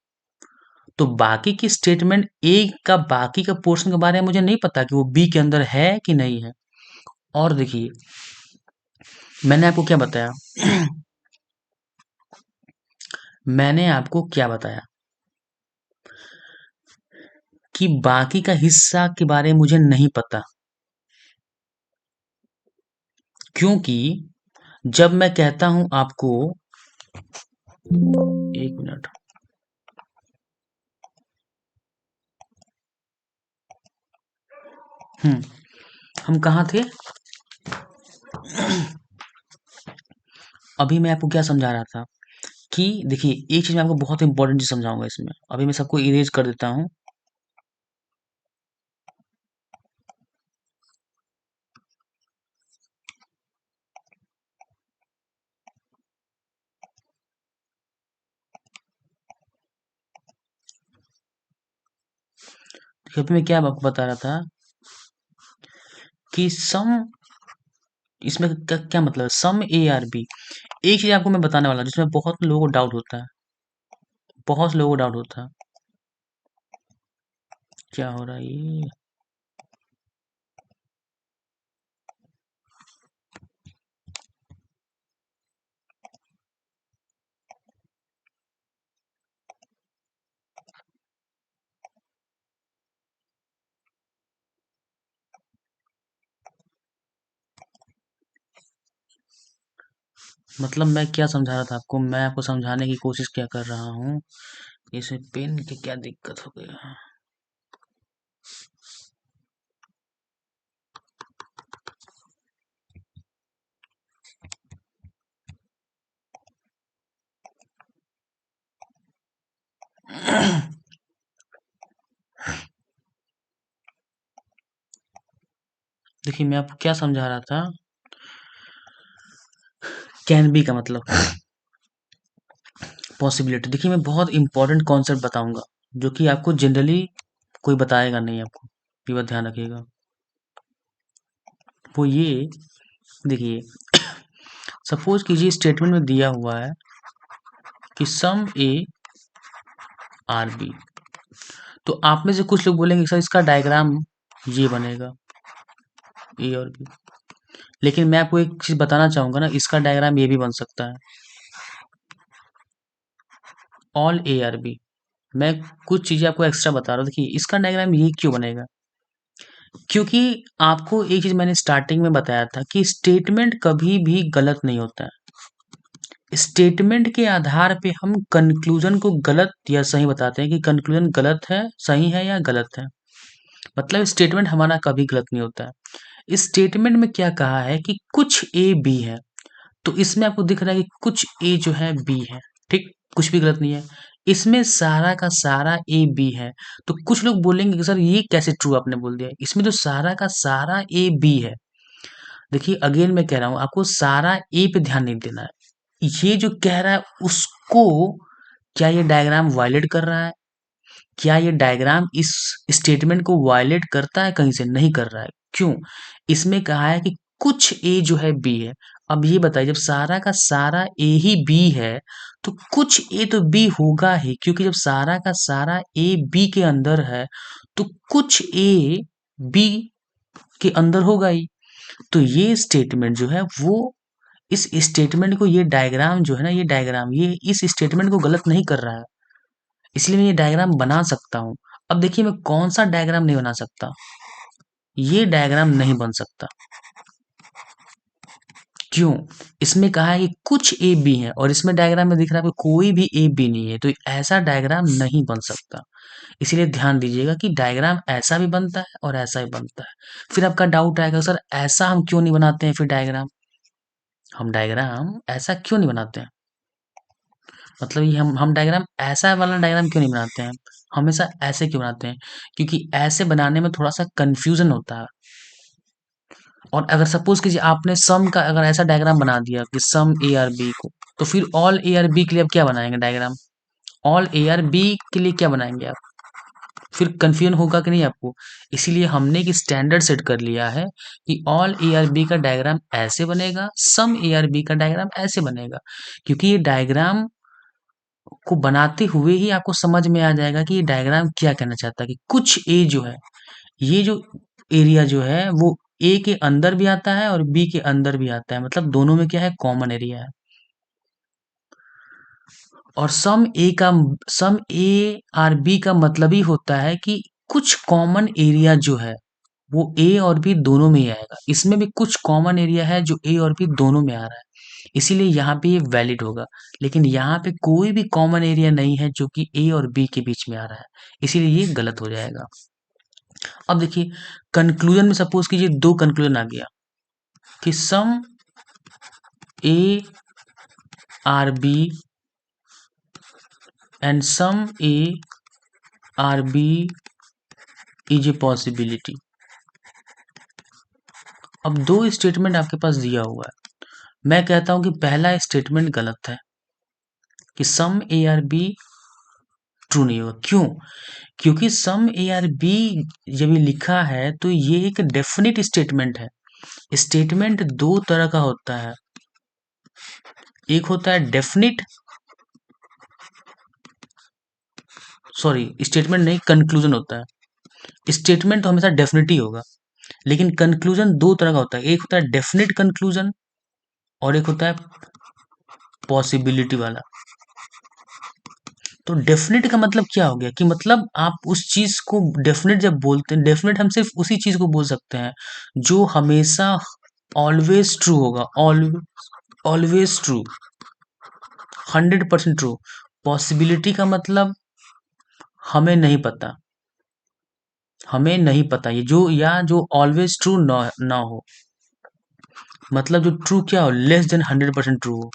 तो बाकी की स्टेटमेंट, ए का बाकी का पोर्शन के बारे में मुझे नहीं पता कि वो बी के अंदर है कि नहीं है। और देखिए मैंने आपको क्या बताया, मैंने आपको क्या बताया कि बाकी का हिस्सा के बारे में मुझे नहीं पता। क्योंकि जब मैं कहता हूं आपको, एक मिनट, हम्म, हम कहाँ थे? अभी मैं आपको क्या समझा रहा था कि देखिए एक चीज मैं आपको बहुत इंपॉर्टेंट चीज समझाऊंगा इसमें। अभी मैं सबको इरेज कर देता हूँ। देखिए अभी मैं क्या आपको बता रहा था कि सम, इसमें क्या मतलब है, सम ए आर बी। एक चीज आपको मैं बताने वाला हूं जिसमें बहुत लोगों को डाउट होता है, बहुत लोगों को डाउट होता है। क्या हो रहा है ये? मतलब मैं क्या समझा रहा था आपको, मैं आपको समझाने की कोशिश क्या कर रहा हूँ। इसमें पेन की क्या दिक्कत हो गया? देखिए मैं आपको क्या समझा रहा था, कैन बी का मतलब पॉसिबिलिटी। देखिए मैं बहुत इंपॉर्टेंट कॉन्सेप्ट बताऊंगा जो कि आपको जनरली कोई बताएगा नहीं आपको, ये बात ध्यान रखिएगा। वो ये, देखिए सपोज कीजिए स्टेटमेंट में दिया हुआ है कि सम ए आर बी। तो आप में से कुछ लोग बोलेंगे सर इसका डायग्राम ये बनेगा, ए और बी। लेकिन मैं आपको एक चीज बताना चाहूंगा ना, इसका डायग्राम ये भी बन सकता है, ऑल ए आर बी। मैं कुछ चीजें आपको एक्स्ट्रा बता रहा हूँ। देखिए इसका डायग्राम ये क्यों बनेगा, क्योंकि आपको एक चीज मैंने स्टार्टिंग में बताया था कि स्टेटमेंट कभी भी गलत नहीं होता है। स्टेटमेंट के आधार पे हम कंक्लूजन को गलत या सही बताते हैं कि कंक्लूजन गलत है, सही है या गलत है। मतलब स्टेटमेंट हमारा कभी गलत नहीं होता है। इस स्टेटमेंट में क्या कहा है कि कुछ ए बी है, तो इसमें आपको दिख रहा है कि कुछ ए जो है बी है, ठीक, कुछ भी गलत नहीं है। इसमें सारा का सारा ए बी है, तो कुछ लोग बोलेंगे कि सर ये कैसे ट्रू आपने बोल दिया, इसमें तो सारा का सारा ए बी है। देखिए अगेन मैं कह रहा हूँ आपको सारा ए पे ध्यान नहीं देना है। ये जो कह रहा है उसको, क्या ये डायग्राम वायलेट कर रहा है, क्या ये डायग्राम इस स्टेटमेंट को वायलेट करता है, कहीं से नहीं कर रहा है। क्यों, इसमें कहा है कि कुछ ए जो है बी है। अब ये बताइए जब सारा का सारा ए ही बी है तो कुछ ए तो बी होगा ही, क्योंकि जब सारा का सारा ए बी के अंदर है तो कुछ ए बी के अंदर होगा ही। तो ये स्टेटमेंट जो है वो, इस स्टेटमेंट को, ये डायग्राम जो है ना, ये डायग्राम ये इस स्टेटमेंट को गलत नहीं कर रहा है, इसलिए मैं ये डायग्राम बना सकता हूँ। अब देखिए मैं कौन सा डायग्राम नहीं बना सकता, ये डायग्राम नहीं बन सकता। क्यों, इसमें कहा है कि कुछ ए बी है और इसमें डायग्राम में दिख रहा है कि कोई भी ए बी नहीं है, तो ऐसा डायग्राम नहीं बन सकता। इसीलिए ध्यान दीजिएगा कि डायग्राम ऐसा भी बनता है और ऐसा भी बनता है। फिर आपका डाउट आएगा सर ऐसा हम क्यों नहीं बनाते हैं, फिर डायग्राम हम डायग्राम ऐसा क्यों नहीं बनाते हैं, मतलब ये हम डायग्राम ऐसा वाला डायग्राम क्यों नहीं बनाते हैं, हमेशा ऐसे क्यों बनाते हैं, क्योंकि ऐसे बनाने में थोड़ा सा कंफ्यूजन होता है। और अगर सपोज कीजिए आपने सम का अगर ऐसा डायग्राम बना दिया कि सम ए आर बी को, तो फिर ऑल ए आर बी के लिए आप क्या बनाएंगे diagram, all A are B के लिए क्या बनाएंगे आप, फिर कंफ्यूजन होगा कि नहीं आपको। इसीलिए हमने एक स्टैंडर्ड सेट कर लिया है कि ऑल ए आर बी का डायग्राम ऐसे बनेगा, सम ए आर बी का डायग्राम ऐसे बनेगा। क्योंकि ये डायग्राम को बनाते हुए ही आपको समझ में आ जाएगा कि ये डायग्राम क्या कहना चाहता है, कि कुछ ए जो है, ये जो एरिया जो है वो ए के अंदर भी आता है और बी के अंदर भी आता है, मतलब दोनों में क्या है, कॉमन एरिया है। और सम ए आर बी का मतलब ही होता है कि कुछ कॉमन एरिया जो है वो ए और बी दोनों में ही आएगा। इसमें भी कुछ कॉमन एरिया है जो ए और बी दोनों में आ रहा है, इसीलिए यहाँ पे ये वैलिड होगा। लेकिन यहाँ पे कोई भी कॉमन एरिया नहीं है जो कि ए और बी के बीच में आ रहा है, इसीलिए ये गलत हो जाएगा। अब देखिए कंक्लूजन में सपोज कीजिए दो कंक्लूजन आ गया कि some A are B and some A are B is a possibility. अब दो स्टेटमेंट आपके पास दिया हुआ है, मैं कहता हूं कि पहला स्टेटमेंट गलत है कि some A are be true नहीं होगा। क्यों, क्योंकि सम ए आर बी जब ये लिखा है तो ये एक डेफिनेट स्टेटमेंट है। स्टेटमेंट दो तरह का होता है, एक होता है डेफिनिट, सॉरी स्टेटमेंट नहीं कंक्लूजन होता है। स्टेटमेंट तो हमेशा डेफिनेट ही होगा, लेकिन कंक्लूजन दो तरह का होता है, एक होता है डेफिनेट कंक्लूजन और एक होता है पॉसिबिलिटी वाला। तो डेफिनेट का मतलब क्या हो गया कि मतलब आप उस चीज को डेफिनेट जब बोलते हैं, डेफिनेट हम सिर्फ उसी चीज को बोल सकते हैं जो हमेशा ऑलवेज ट्रू होगा, ऑलवेज ट्रू, 100% ट्रू। पॉसिबिलिटी का मतलब हमें नहीं पता, हमें नहीं पता ये जो, या जो ऑलवेज ट्रू ना ना हो, मतलब जो ट्रू क्या हो, लेस देन 100% ट्रू हो,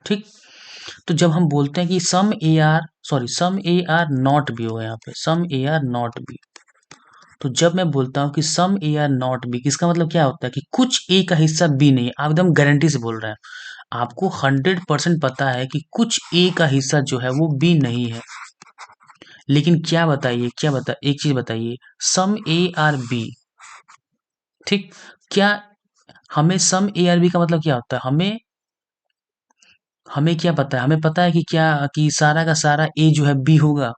ठीक। तो जब हम बोलते हैं कि some A are not B होगा, यहाँ पे सम ए आर नॉट बी, तो जब मैं बोलता हूँ कि some A are not B, इसका मतलब क्या होता है कि कुछ ए का हिस्सा बी नहीं है। आप एकदम गारंटी से बोल रहे हैं, आपको 100% पता है कि कुछ ए का हिस्सा जो है वो बी नहीं है। लेकिन क्या बताइए, एक चीज बताइए, सम ए आर बी, ठीक, क्या हमें सम ए आर बी का मतलब क्या होता है, हमें हमें क्या पता है? हमें पता है कि क्या कि सारा का सारा ए जो है बी होगा?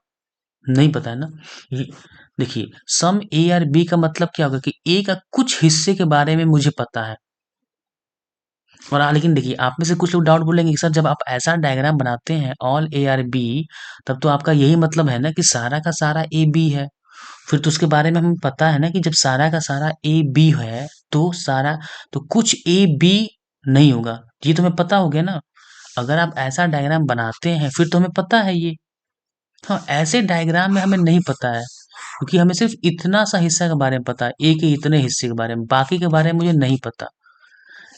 नहीं पता है ना। ये देखिए, सम ए और बी का मतलब क्या होगा कि ए का कुछ हिस्से के बारे में मुझे पता है। और लेकिन देखिए, आप में से कुछ लोग डाउट बोलेंगे कि सर जब आप ऐसा डायग्राम बनाते हैं ऑल ए आर बी, तब तो आपका यही मतलब है ना कि सारा का सारा ए बी है। फिर तो उसके बारे में हमें पता है ना कि जब सारा का सारा ए बी है, तो सारा तो कुछ ए बी नहीं होगा। ये तो हमें पता हो गया ना। अगर आप ऐसा डायग्राम बनाते हैं फिर तो हमें पता है ये। हाँ, ऐसे डायग्राम में हमें नहीं पता है, क्योंकि हमें सिर्फ इतना सा हिस्सा के बारे में पता है, ए के इतने हिस्से के बारे में, बाकी के बारे में मुझे नहीं पता।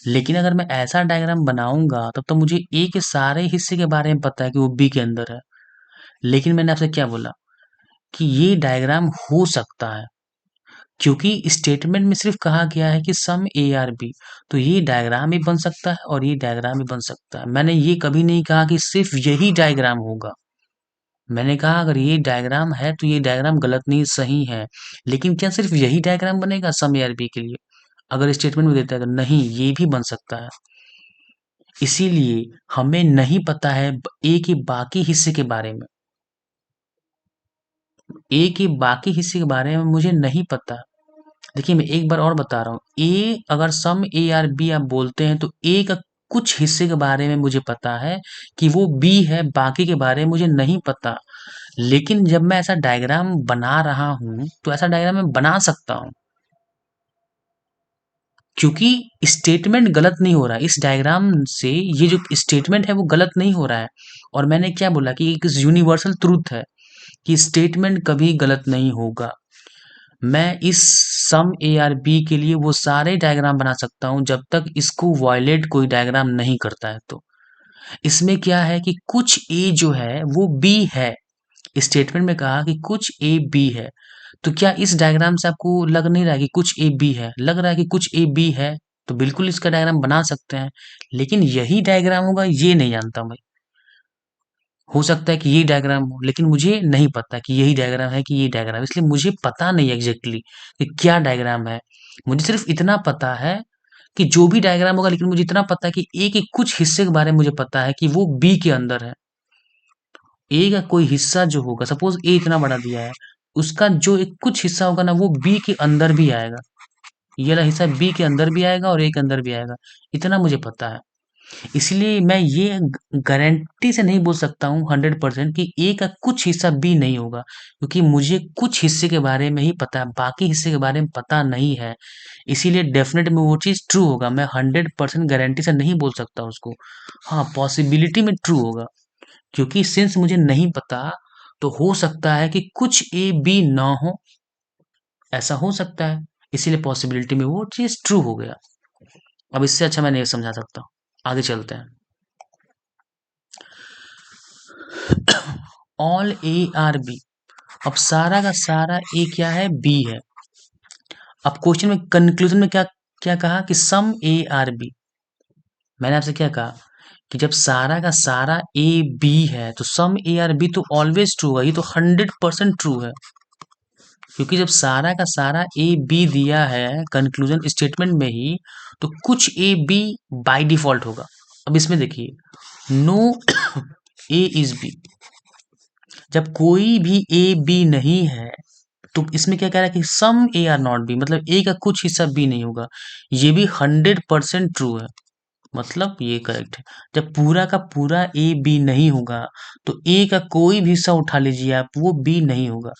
लेकिन अगर मैं ऐसा डायग्राम बनाऊंगा तब तो मुझे ए के सारे हिस्से के बारे में पता है कि वो बी के अंदर है। लेकिन मैंने आपसे क्या बोला कि ये डायग्राम हो सकता है, क्योंकि स्टेटमेंट में सिर्फ कहा गया है कि सम ए आर बी। तो ये डायग्राम भी बन सकता है और ये डायग्राम भी बन सकता है। मैंने ये कभी नहीं कहा कि सिर्फ यही डायग्राम होगा। मैंने कहा अगर ये डायग्राम है तो ये डायग्राम गलत नहीं सही है। लेकिन क्या सिर्फ यही डायग्राम बनेगा सम ए आर बी के लिए? अगर स्टेटमेंट में देता है तो नहीं, ये भी बन सकता है। इसीलिए हमें नहीं पता है ए के बाकी हिस्से के बारे में। ए के बाकी हिस्से के बारे में मुझे नहीं पता। देखिए, मैं एक बार और बता रहा हूँ, ए अगर सम ए आर बी आप बोलते हैं तो ए का कुछ हिस्से के बारे में मुझे पता है कि वो बी है, बाकी के बारे में मुझे नहीं पता। लेकिन जब मैं ऐसा डायग्राम बना रहा हूँ तो ऐसा डायग्राम मैं बना सकता हूँ, क्योंकि स्टेटमेंट गलत नहीं हो रहा है। इस डायग्राम से ये जो स्टेटमेंट है वो गलत नहीं हो रहा है। और मैंने क्या बोला कि एक यूनिवर्सल ट्रूथ है कि स्टेटमेंट कभी गलत नहीं होगा। मैं इस सम ए आर बी के लिए वो सारे डायग्राम बना सकता हूँ जब तक इसको वायलेट कोई डायग्राम नहीं करता है। तो इसमें क्या है कि कुछ ए जो है वो बी है। स्टेटमेंट में कहा कि कुछ ए बी है। तो क्या इस डायग्राम से आपको लग नहीं रहा है कि कुछ ए बी है? लग रहा है कि कुछ ए बी है, तो बिल्कुल इसका डायग्राम बना सकते हैं। लेकिन यही डायग्राम होगा ये नहीं जानता मैं। हो सकता है कि ये डायग्राम हो, लेकिन मुझे नहीं पता कि यही डायग्राम है कि ये डायग्राम, इसलिए मुझे पता नहीं एग्जैक्टली कि क्या डायग्राम है। मुझे सिर्फ इतना पता है कि जो भी डायग्राम होगा, लेकिन मुझे इतना पता है कि ए के कुछ हिस्से के बारे में मुझे पता है कि वो बी के अंदर है। ए का कोई हिस्सा जो होगा, सपोज ए इतना बड़ा दिया है, उसका जो एक कुछ हिस्सा होगा ना वो बी के अंदर भी आएगा। ये वाला हिस्सा बी के अंदर भी आएगा और ए के अंदर भी आएगा। इतना मुझे पता है। इसलिए मैं ये गारंटी से नहीं बोल सकता हूँ 100% कि ए का कुछ हिस्सा बी नहीं होगा, क्योंकि मुझे कुछ हिस्से के बारे में ही पता है, बाकी हिस्से के बारे में पता नहीं है। इसीलिए डेफिनेट में वो चीज़ ट्रू होगा। मैं 100% गारंटी से नहीं बोल सकता उसको। हाँ, पॉसिबिलिटी में ट्रू होगा, क्योंकि सिंस मुझे नहीं पता, तो हो सकता है कि कुछ ए बी ना हो, ऐसा हो सकता है। इसीलिए पॉसिबिलिटी में वो चीज़ ट्रू हो गया। अब इससे अच्छा मैं नहीं समझा सकता। आगे चलते हैं। All A are B. अब सारा का सारा ए क्या है? बी है। अब क्वेश्चन में कंक्लूजन में क्या क्या कहा कि सम ए आर बी। मैंने आपसे क्या कहा कि जब सारा का सारा ए बी है तो सम ए आर बी तो ऑलवेज ट्रू है। ये तो 100% ट्रू है, क्योंकि जब सारा का सारा ए बी दिया है कंक्लूजन स्टेटमेंट में ही, तो कुछ ए बी बाय डिफॉल्ट होगा। अब इसमें देखिए, नो ए इज बी। जब कोई भी ए बी नहीं है तो इसमें क्या कह रहा है कि some A are not B, मतलब ए का कुछ हिस्सा बी नहीं होगा। ये भी 100% ट्रू है, मतलब ये करेक्ट है। जब पूरा का पूरा ए बी नहीं होगा तो ए का कोई भी हिस्सा उठा लीजिए आप, वो बी नहीं होगा।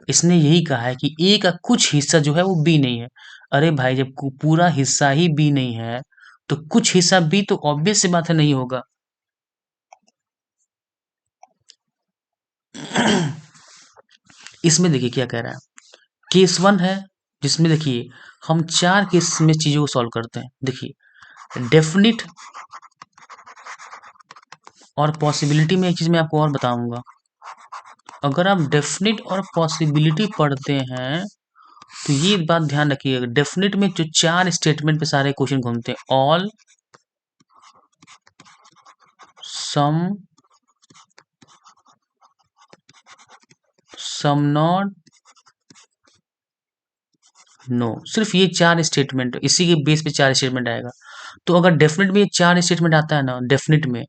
इसने यही कहा है कि ए का कुछ हिस्सा जो है वो बी नहीं है। अरे भाई, जब पूरा हिस्सा ही बी नहीं है तो कुछ हिस्सा बी तो ऑब्वियस सी बात है नहीं होगा। इसमें देखिए क्या कह रहा है। केस वन है, जिसमें देखिए हम चार केस में चीजों को सॉल्व करते हैं। देखिए, डेफिनिट और पॉसिबिलिटी में एक चीज मैं आपको और बताऊंगा। अगर आप डेफिनिट और पॉसिबिलिटी पढ़ते हैं तो ये बात ध्यान रखिएगा, डेफिनिट में जो चार स्टेटमेंट पे सारे क्वेश्चन घूमते हैं, all, some, some not, no, सिर्फ ये चार स्टेटमेंट, इसी के बेस पे चार स्टेटमेंट आएगा। तो अगर डेफिनेट में ये चार स्टेटमेंट आता है ना, डेफिनेट में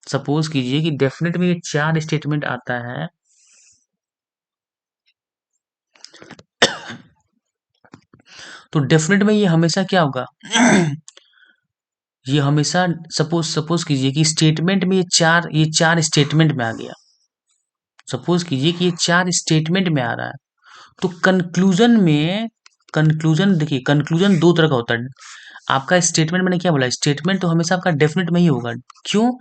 सपोज कीजिए कि डेफिनेट में ये 4 स्टेटमेंट आता है, तो डेफिनेट में ये हमेशा क्या होगा ये हमेशा सपोज सपोज कीजिए कि स्टेटमेंट में ये चार स्टेटमेंट में आ गया। सपोज कीजिए कि ये 4 स्टेटमेंट में आ रहा है, तो कंक्लूजन देखिए, कंक्लूजन दो तरह का होता है। आपका स्टेटमेंट, मैंने क्या बोला, स्टेटमेंट तो हमेशा आपका डेफिनेट में ही होगा। क्यों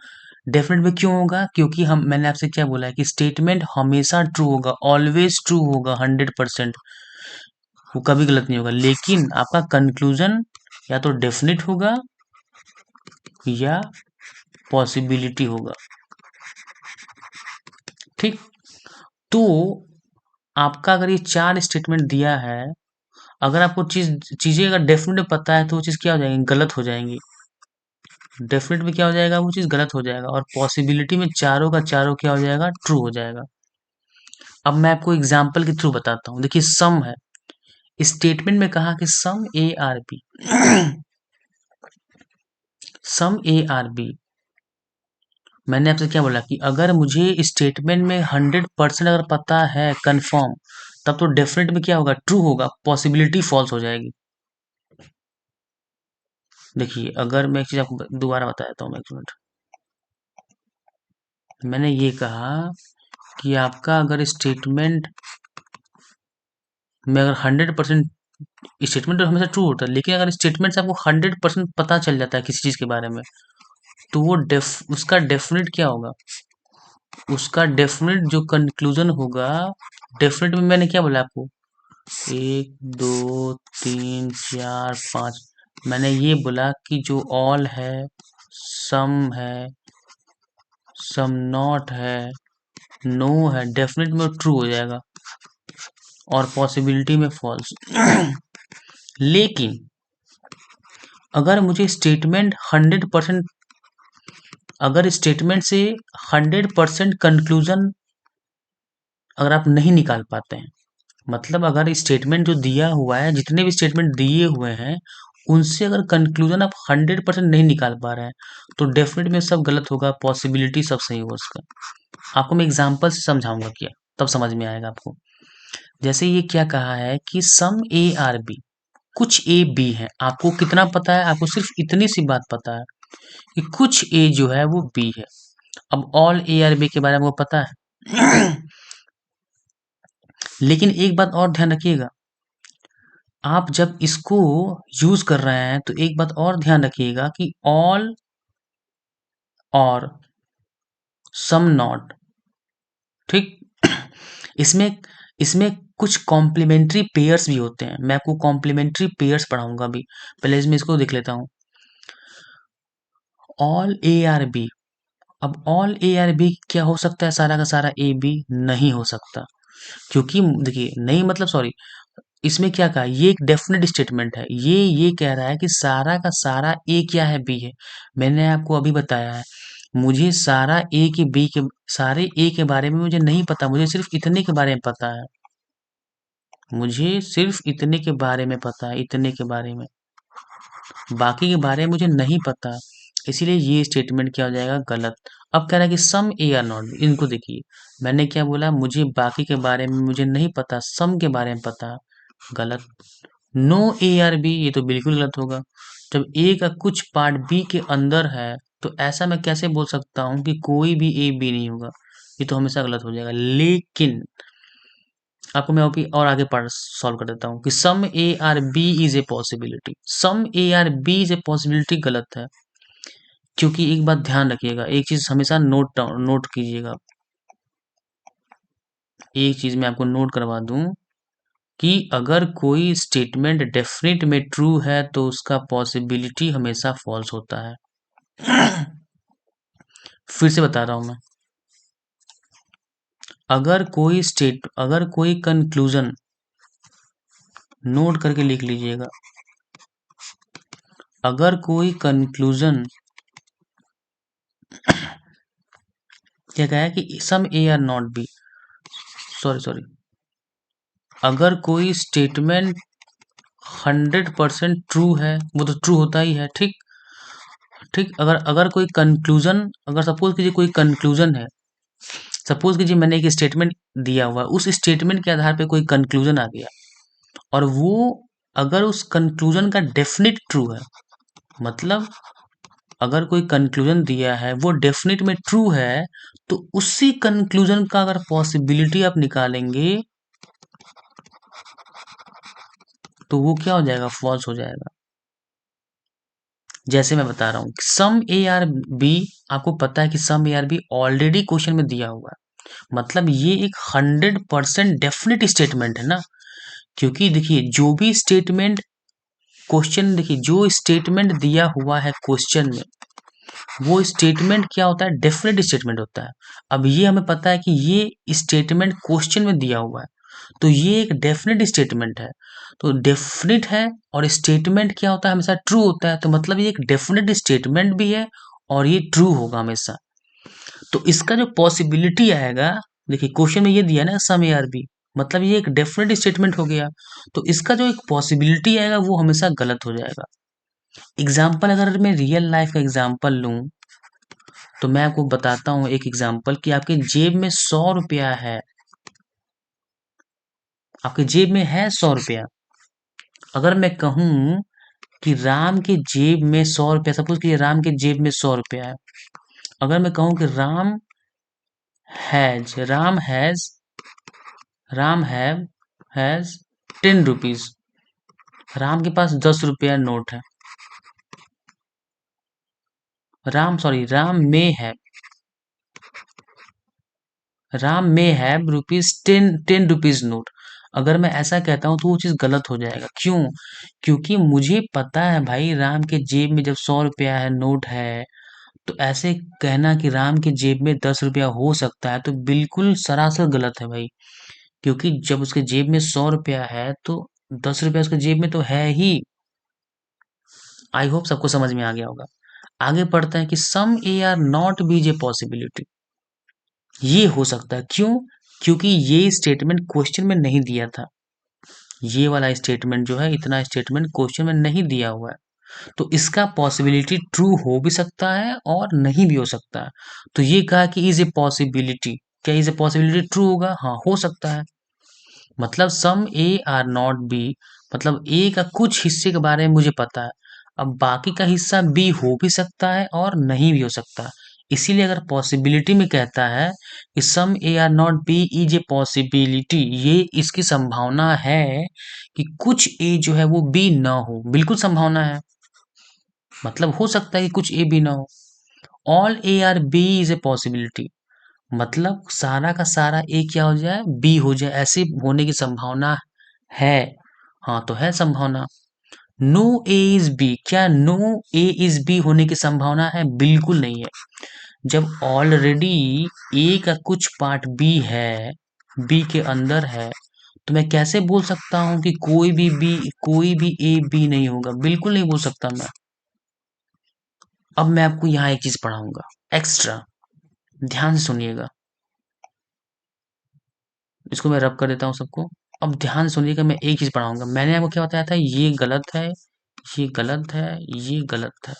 डेफिनेट में क्यों होगा? क्योंकि हम मैंने आपसे क्या बोला है कि स्टेटमेंट हमेशा ट्रू होगा, ऑलवेज ट्रू होगा, 100%, वो कभी गलत नहीं होगा। लेकिन आपका कंक्लूजन या तो डेफिनेट होगा या पॉसिबिलिटी होगा। ठीक, तो आपका अगर ये 4 स्टेटमेंट दिया है, अगर आपको चीजें अगर डेफिनेट पता है तो वो चीज क्या हो जाएगी, गलत हो जाएंगी। डेफिनेट में क्या हो जाएगा, वो चीज गलत हो जाएगा, और पॉसिबिलिटी में चारों का चारों क्या हो जाएगा, ट्रू हो जाएगा। अब मैं आपको एग्जाम्पल के थ्रू बताता हूँ। देखिए, सम है, स्टेटमेंट में कहा कि some A are B some A are B. मैंने आपसे क्या बोला कि अगर मुझे स्टेटमेंट में 100% अगर पता है कंफर्म, तब तो डेफिनेट में क्या होगा, ट्रू होगा, पॉसिबिलिटी फॉल्स हो जाएगी। देखिए, अगर मैं एक चीज आपको दोबारा बता देता हूँ, मैं एक मिनट। मैंने ये कहा कि आपका अगर स्टेटमेंट में अगर 100% स्टेटमेंट तो हमेशा ट्रू होता है, लेकिन अगर स्टेटमेंट से आपको 100% पता चल जाता है किसी चीज के बारे में, तो वो उसका डेफिनेट क्या होगा, उसका डेफिनेट जो कंक्लूजन होगा, डेफिनेट में मैंने क्या बोला आपको, 1 2 3 4 5, मैंने ये बोला कि जो ऑल है, सम है, सम नॉट है, नो है, डेफिनेट में ट्रू हो जाएगा और पॉसिबिलिटी में फॉल्स। लेकिन अगर मुझे स्टेटमेंट 100%, अगर स्टेटमेंट से 100% कंक्लूजन अगर आप नहीं निकाल पाते हैं, मतलब अगर स्टेटमेंट जो दिया हुआ है, जितने भी स्टेटमेंट दिए हुए हैं, उनसे अगर कंक्लूजन आप 100% नहीं निकाल पा रहे हैं, तो डेफिनेट में सब गलत होगा, पॉसिबिलिटी सब सही होगा उसका। आपको मैं एग्जांपल से समझाऊंगा क्या, तब समझ में आएगा आपको। जैसे ये क्या कहा है कि सम ए आर बी, कुछ ए बी है। आपको कितना पता है, आपको सिर्फ इतनी सी बात पता है कि कुछ ए जो है वो बी है। अब ऑल ए आर बी के बारे में आपको पता है लेकिन एक बात और ध्यान रखिएगा, आप जब इसको यूज कर रहे हैं तो एक बात और ध्यान रखिएगा कि ऑल और सम नॉट, ठीक इसमें इसमें कुछ कॉम्प्लीमेंट्री पेयर्स भी होते हैं। मैं आपको कॉम्प्लीमेंट्री पेयर्स पढ़ाऊंगा अभी। पहले इसमें इसको देख लेता हूँ। ऑल ए आर बी, अब ऑल ए आर बी क्या हो सकता है, सारा का सारा ए बी नहीं हो सकता, क्योंकि देखिए, नहीं मतलब सॉरी, इसमें क्या कहा, ये एक डेफिनेट स्टेटमेंट है। ये कह रहा है कि सारा का सारा ए क्या है, बी है। मैंने आपको अभी बताया है, मुझे सारा ए के बी के सारे ए के बारे में मुझे नहीं पता, मुझे सिर्फ इतने के बारे में पता है, मुझे सिर्फ इतने के बारे में पता है, इतने के बारे में, बाकी के बारे में मुझे नहीं पता। इसीलिए ये स्टेटमेंट क्या हो जाएगा, गलत। अब कह रहा है कि सम ए आर नॉट, इनको देखिए, मैंने क्या बोला, मुझे बाकी के बारे में मुझे नहीं पता, सम के बारे में पता, गलत। नो ए आर बी, ये तो बिल्कुल गलत होगा। जब ए का कुछ पार्ट बी के अंदर है, तो ऐसा मैं कैसे बोल सकता हूँ कि कोई भी ए बी नहीं होगा, ये तो हमेशा गलत हो जाएगा। लेकिन आपको मैं अभी और आगे पढ़ सॉल्व कर देता हूँ कि some A are B is a possibility, some A are B is a possibility गलत है। क्योंकि एक बात ध्यान रखिएगा, एक चीज हमेशा नोट कीजिएगा, एक चीज मैं आपको नोट करवा दूं कि अगर कोई स्टेटमेंट डेफिनेट में ट्रू है तो उसका पॉसिबिलिटी हमेशा फॉल्स होता है। फिर से बता रहा हूं मैं, अगर कोई कंक्लूजन, नोट करके लिख लीजिएगा, अगर कोई कंक्लूजन क्या कहा है कि some A are not B, sorry, अगर कोई स्टेटमेंट 100% ट्रू है, वो तो ट्रू होता ही है, ठीक ठीक, अगर अगर कोई कंक्लूजन, अगर सपोज कीजिए कोई कंक्लूजन है, सपोज कीजिए मैंने एक स्टेटमेंट दिया हुआ है, उस स्टेटमेंट के आधार पे कोई कंक्लूजन आ गया और वो अगर उस कंक्लूजन का डेफिनेट ट्रू है, मतलब अगर कोई कंक्लूजन दिया है वो डेफिनेट में ट्रू है, तो उसी कंक्लूजन का अगर पॉसिबिलिटी आप निकालेंगे तो वो क्या हो जाएगा, फॉल्स हो जाएगा। जैसे मैं बता रहा हूँ सम ए आर बी, आपको पता है कि some A are B already question में दिया हुआ है, मतलब ये एक 100% डेफिनेट स्टेटमेंट है ना, क्योंकि देखिए जो भी स्टेटमेंट क्वेश्चन, देखिए जो स्टेटमेंट दिया हुआ है क्वेश्चन में, वो स्टेटमेंट क्या होता है, डेफिनेट स्टेटमेंट होता है। अब ये हमें पता है कि ये स्टेटमेंट क्वेश्चन में दिया हुआ है, तो ये एक डेफिनेट स्टेटमेंट है। तो डेफिनेट है और स्टेटमेंट क्या होता है, हमेशा ट्रू होता है, तो मतलब ये एक डेफिनेट स्टेटमेंट भी है और ये ट्रू होगा हमेशा। तो इसका जो पॉसिबिलिटी आएगा, देखिए क्वेश्चन में ये दिया है ना सम ए आर बी, मतलब ये एक डेफिनेट स्टेटमेंट हो गया, तो इसका जो एक पॉसिबिलिटी आएगा वो हमेशा गलत हो जाएगा। एग्जाम्पल अगर मैं रियल लाइफ का एग्जाम्पल लूं, तो मैं आपको बताता हूँ एक एग्जाम्पल कि आपके जेब में 100 रुपया है, आपके जेब में है 100 रुपया। अगर मैं कहूँ कि राम के जेब में 100 रुपया, सपोज कि राम के जेब में 100 रुपया है, अगर मैं कहूँ कि राम हैज 10 रुपीज, राम के पास 10 रुपया नोट है, राम में है रुपीज 10 रुपीज नोट। अगर मैं ऐसा कहता हूँ तो वो चीज गलत हो जाएगा, क्यों? क्योंकि मुझे पता है भाई राम के जेब में जब 100 रुपया है, नोट है, तो ऐसे कहना कि राम के जेब में 10 रुपया हो सकता है तो बिल्कुल सरासर गलत है भाई, क्योंकि जब उसके जेब में 100 रुपया है तो 10 रुपया उसके जेब में तो है ही। आई होप सबको समझ में आ गया होगा। आगे पढ़ते हैं कि सम ए आर नॉट बीज ए पॉसिबिलिटी, ये हो सकता है, क्यों? क्योंकि ये स्टेटमेंट क्वेश्चन में नहीं दिया था, ये वाला स्टेटमेंट जो है, इतना स्टेटमेंट क्वेश्चन में नहीं दिया हुआ है, तो इसका पॉसिबिलिटी ट्रू हो भी सकता है और नहीं भी हो सकता है। तो ये कहा कि इज ए पॉसिबिलिटी, क्या इज ए पॉसिबिलिटी ट्रू होगा? हाँ, हो सकता है। मतलब सम ए आर नॉट बी, मतलब ए का कुछ हिस्से के बारे में मुझे पता है, अब बाकी का हिस्सा बी हो भी सकता है और नहीं भी हो सकता। इसीलिए अगर पॉसिबिलिटी में कहता है कि some A are not B is a possibility, ये इसकी संभावना है कि कुछ ए जो है वो बी ना हो, बिल्कुल संभावना है, मतलब हो सकता है कि कुछ ए बी ना हो। All A are B is a possibility, मतलब सारा का सारा ए क्या हो जाए, बी हो जाए, ऐसे होने की संभावना है। हाँ, तो है संभावना। नो ए इज बी, क्या नो ए इज बी होने की संभावना है? बिल्कुल नहीं है। जब ऑलरेडी ए का कुछ पार्ट बी है, बी के अंदर है, तो मैं कैसे बोल सकता हूँ कि कोई भी ए बी नहीं होगा? बिल्कुल नहीं बोल सकता मैं। अब मैं आपको यहाँ एक चीज पढ़ाऊंगा एक्स्ट्रा, ध्यान से सुनिएगा, इसको मैं रब कर देता हूँ सबको। अब ध्यान सुनिएगा, मैं एक चीज पढ़ाऊंगा। मैंने आपको क्या बताया था, ये गलत है, ये गलत है, ये गलत है,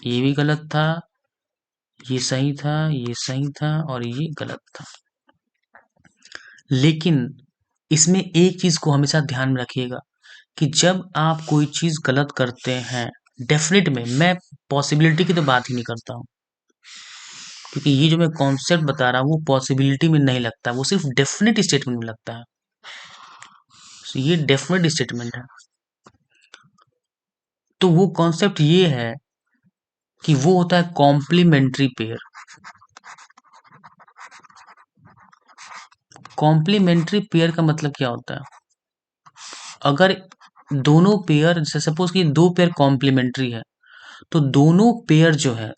ये भी गलत था, ये सही था, ये सही था और ये गलत था। लेकिन इसमें एक चीज को हमेशा ध्यान में रखिएगा कि जब आप कोई चीज गलत करते हैं, डेफिनेट में, मैं पॉसिबिलिटी की तो बात ही नहीं करता हूँ, क्योंकि ये जो मैं कॉन्सेप्ट बता रहा हूँ वो पॉसिबिलिटी में नहीं लगता, वो सिर्फ डेफिनेट स्टेटमेंट में लगता है। तो ये डेफिनेट स्टेटमेंट है, तो वो कॉन्सेप्ट ये है कि वो होता है कॉम्प्लीमेंट्री पेयर। कॉम्प्लीमेंट्री पेयर का मतलब क्या होता है, अगर दोनों पेयर, जैसे सपोज कि दो पेयर कॉम्प्लीमेंट्री है, तो दोनों पेयर जो है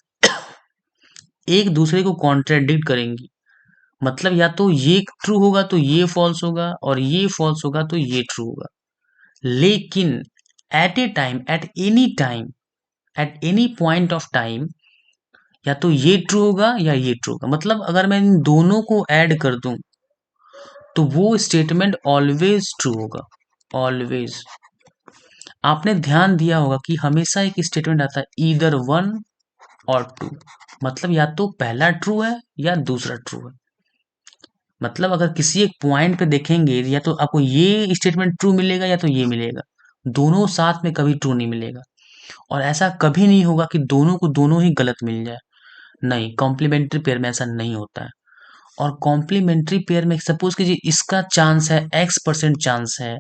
एक दूसरे को कॉन्ट्रेडिक्ट करेंगी, मतलब या तो ये ट्रू होगा तो ये फॉल्स होगा और ये फॉल्स होगा तो ये ट्रू होगा। लेकिन at a time, at any point of time, या तो ये ट्रू होगा या ये ट्रू होगा, मतलब अगर मैं इन दोनों को ऐड कर दूं तो वो स्टेटमेंट ऑलवेज ट्रू होगा, ऑलवेज। आपने ध्यान दिया होगा कि हमेशा एक स्टेटमेंट आता है ईदर वन और ट्रू। मतलब या तो पहला ट्रू है या दूसरा ट्रू है। मतलब अगर किसी एक पॉइंट पे देखेंगे या तो आपको ये स्टेटमेंट ट्रू मिलेगा या तो ये मिलेगा। दोनों साथ में कभी ट्रू नहीं मिलेगा। और ऐसा कभी नहीं होगा कि दोनों को दोनों ही गलत मिल जाए। नहीं, कॉम्प्लीमेंट्री पेयर में ऐसा नहीं होता है। और कॉम्प्लीमेंट्री पेयर में सपोज कीजिए इसका चांस है x% चांस है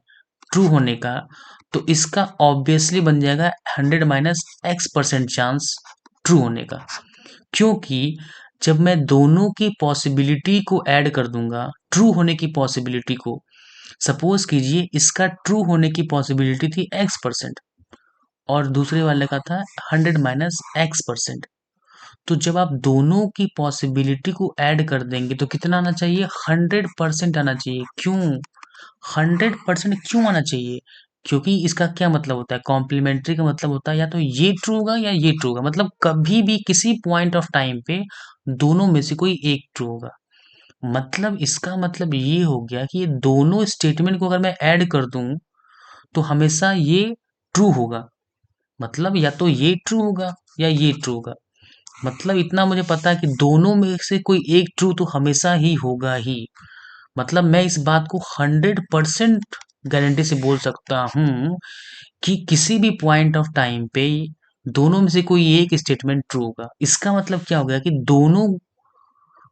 ट्रू होने का, तो इसका ऑब्वियसली बन जाएगा 100 माइनस x% चांस ट्रू होने का। क्योंकि जब मैं दोनों की पॉसिबिलिटी को ऐड कर दूंगा, ट्रू होने की पॉसिबिलिटी को, सपोज कीजिए इसका ट्रू होने की पॉसिबिलिटी थी x% और दूसरे वाले का था 100 माइनस x%। तो जब आप दोनों की पॉसिबिलिटी को ऐड कर देंगे तो कितना आना चाहिए? 100% आना चाहिए। क्यों 100% क्यों आना चाहिए? क्योंकि इसका क्या मतलब होता है, कॉम्प्लीमेंट्री का मतलब होता है या तो ये ट्रू होगा या ये ट्रू होगा। मतलब कभी भी किसी पॉइंट ऑफ टाइम पे दोनों में से कोई एक ट्रू होगा। मतलब इसका मतलब ये हो गया कि ये दोनों स्टेटमेंट को अगर मैं ऐड कर दूं तो हमेशा ये ट्रू होगा। मतलब या तो ये ट्रू होगा या ये ट्रू होगा। मतलब इतना मुझे पता है कि दोनों में से कोई एक ट्रू तो हमेशा ही होगा ही। मतलब मैं इस बात को 100% गारंटी से बोल सकता हूँ कि किसी भी पॉइंट ऑफ टाइम पे दोनों में से कोई एक स्टेटमेंट ट्रू होगा। इसका मतलब क्या हो गया कि दोनों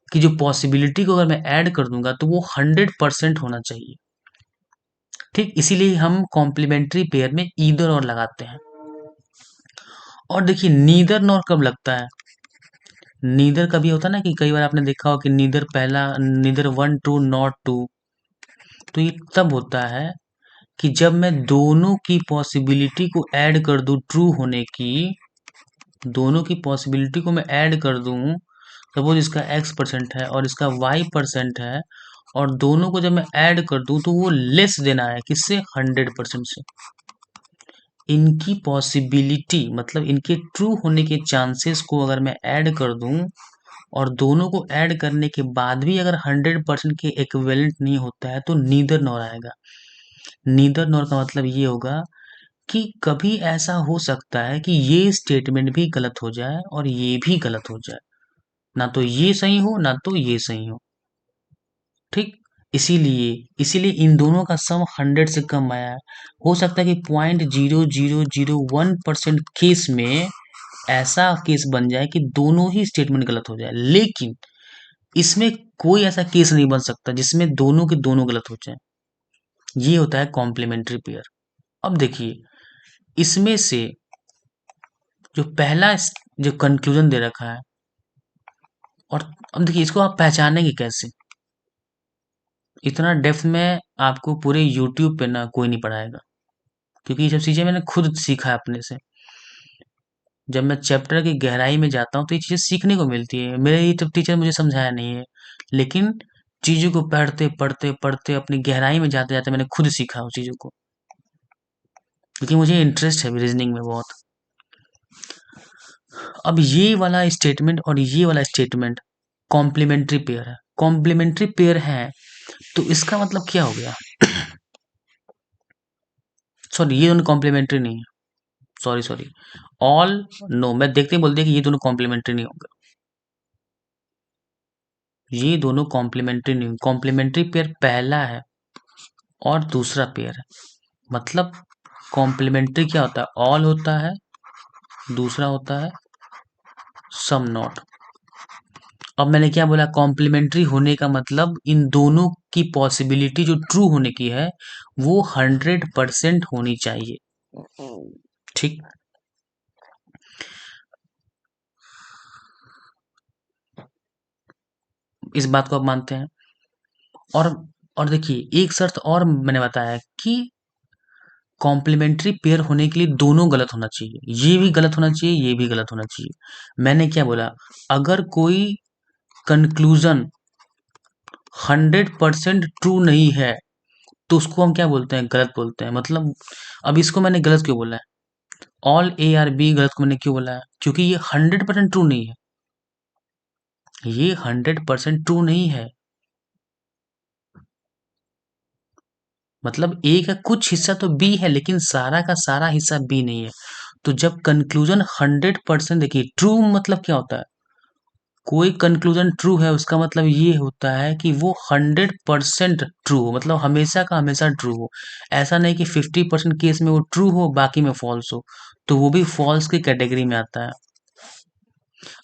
की जो पॉसिबिलिटी को अगर मैं ऐड कर दूंगा तो वो 100% होना चाहिए। ठीक, इसीलिए हम कॉम्प्लीमेंट्री पेयर में ईदर और लगाते हैं। और देखिए नीदर नॉर कब लगता है? नीदर कभी होता है ना कि कई बार आपने देखा हो कि नीदर पहला, neither one true not two. तो ये तब होता है कि जब मैं दोनों की पॉसिबिलिटी को ऐड कर दूं ट्रू होने की, दोनों की पॉसिबिलिटी को मैं ऐड कर दूं, सपोज इसका x% है और इसका y% है, और दोनों को जब मैं ऐड कर दूं तो वो लेस देना है किससे? 100% से। इनकी पॉसिबिलिटी मतलब इनके ट्रू होने के चांसेस को अगर मैं ऐड कर दूं और दोनों को ऐड करने के बाद भी अगर 100% के इक्विवेलेंट नहीं होता है तो नीदर नॉर आएगा। नीदर नॉर का मतलब ये होगा कि कभी ऐसा हो सकता है कि ये स्टेटमेंट भी गलत हो जाए और ये भी गलत हो जाए। ना तो ये सही हो ना तो ये सही हो। ठीक, इसीलिए इसीलिए इन दोनों का सम 100 से कम आया है। हो सकता है कि 0.0001% केस में ऐसा केस बन जाए कि दोनों ही स्टेटमेंट गलत हो जाए, लेकिन इसमें कोई ऐसा केस नहीं बन सकता जिसमें दोनों के दोनों गलत हो जाए। ये होता है कॉम्प्लीमेंट्री पेयर। अब देखिए इसमें से जो पहला जो कंक्लूजन दे रखा है, और अब देखिए इसको आप पहचानेंगे कैसे? इतना डेप्थ में आपको पूरे यूट्यूब पे ना कोई नहीं पढ़ाएगा, क्योंकि ये सब चीज़ें मैंने खुद सीखा है अपने से। जब मैं चैप्टर की गहराई में जाता हूँ तो ये चीज़ें सीखने को मिलती है। मेरे ये तो टीचर मुझे समझाया नहीं है, लेकिन चीज़ों को पढ़ते पढ़ते पढ़ते अपनी गहराई में जाते जाते मैंने खुद सीखा उस चीज़ों को, क्योंकि मुझे इंटरेस्ट है रीजनिंग में बहुत। अब ये वाला स्टेटमेंट और ये वाला स्टेटमेंट कॉम्प्लीमेंट्री पेयर है। कॉम्प्लीमेंट्री पेयर है तो इसका मतलब क्या हो गया? सॉरी, ये दोनों कॉम्प्लीमेंट्री नहीं है। सॉरी सॉरी, ऑल नो, मैं देखते ही बोल दिया कि ये दोनों कॉम्प्लीमेंट्री नहीं होंगे। ये दोनों कॉम्प्लीमेंट्री नहीं, कॉम्प्लीमेंट्री पेयर पहला है और दूसरा पेयर है। मतलब कॉम्प्लीमेंट्री क्या होता है? ऑल होता है, दूसरा होता है सम नॉट। अब मैंने क्या बोला? कॉम्प्लीमेंट्री होने का मतलब इन दोनों की पॉसिबिलिटी जो ट्रू होने की है वो 100% होनी चाहिए। ठीक, इस बात को आप मानते हैं? और और देखिए एक शर्त और मैंने बताया कि कॉम्प्लीमेंट्री पेयर होने के लिए दोनों गलत होना चाहिए। ये भी गलत होना चाहिए, ये भी गलत होना चाहिए। मैंने क्या बोला? अगर कोई कंक्लूजन 100% ट्रू नहीं है तो उसको हम क्या बोलते हैं? गलत बोलते हैं। मतलब अब इसको मैंने गलत क्यों बोला है? ऑल ए आर बी गलत को मैंने क्यों बोला है? क्योंकि ये 100% ट्रू नहीं है। ये 100% ट्रू नहीं है। मतलब ए का कुछ हिस्सा तो बी है लेकिन सारा का सारा हिस्सा बी नहीं है। तो जब कंक्लूजन 100% देखिए ट्रू मतलब क्या होता है, कोई कंक्लूजन ट्रू है उसका मतलब ये होता है कि वो 100% ट्रू हो, मतलब हमेशा का हमेशा ट्रू हो। ऐसा नहीं कि 50% केस में वो ट्रू हो बाकी में फॉल्स हो, तो वो भी फॉल्स की कैटेगरी में आता है।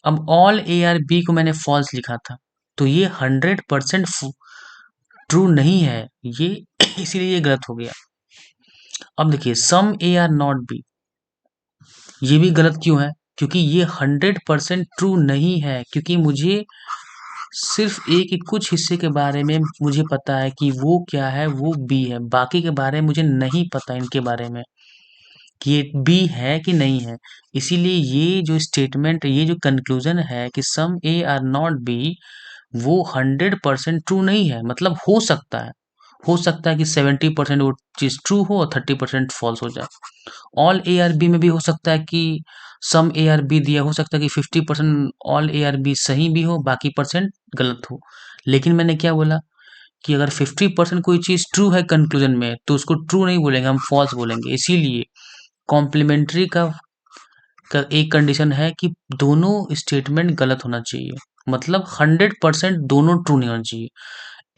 अब ऑल ए आर बी को मैंने फॉल्स लिखा था, तो ये 100% ट्रू नहीं है ये इसीलिए ये गलत हो गया। अब देखिए सम ए आर नॉट बी, ये भी गलत क्यों है, क्योंकि ये 100% ट्रू नहीं है, क्योंकि मुझे सिर्फ ए के कुछ हिस्से के बारे में मुझे पता है कि वो क्या है, वो बी है, बाकी के बारे में मुझे नहीं पता इनके बारे में कि ये बी है कि नहीं है। इसीलिए ये जो स्टेटमेंट, ये जो कंक्लूजन है कि some A are not B, वो 100% ट्रू नहीं है। मतलब हो सकता है कि 70% वो चीज़ ट्रू हो और 30% फॉल्स हो जाए। ऑल ए आर बी में भी हो सकता है कि सम ए आर बी दिया, हो सकता है कि 50% ऑल ए आर बी सही भी हो, बाकी परसेंट गलत हो। लेकिन मैंने क्या बोला कि अगर 50% कोई चीज़ ट्रू है कंक्लूजन में, तो उसको ट्रू नहीं बोलेंगे, हम फॉल्स बोलेंगे। इसीलिए कॉम्प्लीमेंट्री का एक कंडीशन है कि दोनों स्टेटमेंट गलत होना चाहिए, मतलब 100% दोनों ट्रू नहीं होना चाहिए।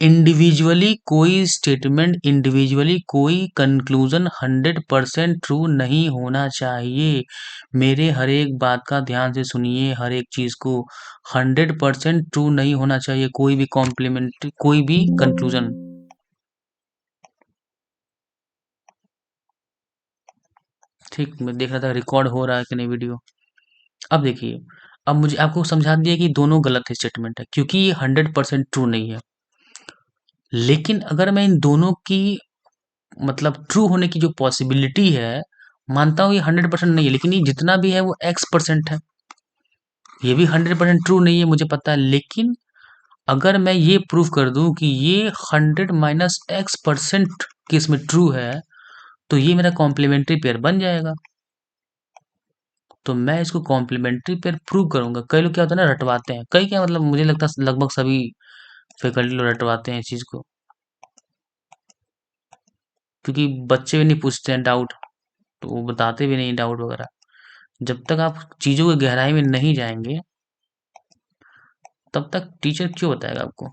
इंडिविजुअली कोई स्टेटमेंट, इंडिविजुअली कोई कंक्लूजन 100% ट्रू नहीं होना चाहिए। मेरे हर एक बात का ध्यान से सुनिए, हर एक चीज को 100% ट्रू नहीं होना चाहिए, कोई भी कॉम्प्लीमेंट्री, कोई भी कंक्लूजन। ठीक, मैं देख रहा था रिकॉर्ड हो रहा है कि नहीं वीडियो। अब देखिए, अब मुझे आपको समझा दिया कि दोनों गलत स्टेटमेंट है, क्योंकि ये 100% ट्रू नहीं है। लेकिन अगर मैं इन दोनों की मतलब ट्रू होने की जो पॉसिबिलिटी है, मानता हूँ ये 100% नहीं है, लेकिन ये जितना भी है वो x% है, ये भी 100% ट्रू नहीं है मुझे पता है। लेकिन अगर मैं ये प्रूव कर दूं कि ये 100 - x% केस में ट्रू है, तो ये मेरा कॉम्प्लीमेंट्री पेयर बन जाएगा। तो मैं इसको कॉम्प्लीमेंट्री पेयर प्रूव करूंगा। कई लोग क्या होता है ना, रटवाते हैं, कई क्या मतलब मुझे लगता है लगभग सभी फैकल्टी लोग रटवाते हैं इस चीज को, क्योंकि बच्चे भी नहीं पूछते हैं डाउट, तो वो बताते भी नहीं डाउट वगैरह। जब तक आप चीज़ों की गहराई में नहीं जाएँगे, तब तक टीचर क्यों बताएगा आपको?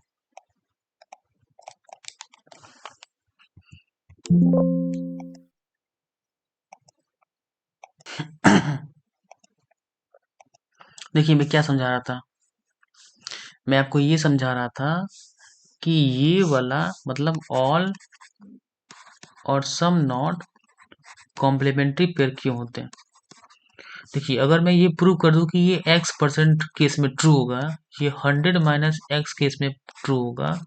देखिए मैं क्या समझा रहा था? मैं आपको ये समझा रहा था कि ये वाला मतलब ऑल और सम नॉट कॉम्प्लीमेंट्री पेयर क्यों होते हैं? देखिए अगर मैं ये प्रूव कर दूं कि ये x% केस में ट्रू होगा, ये 100 - x केस में ट्रू होगा,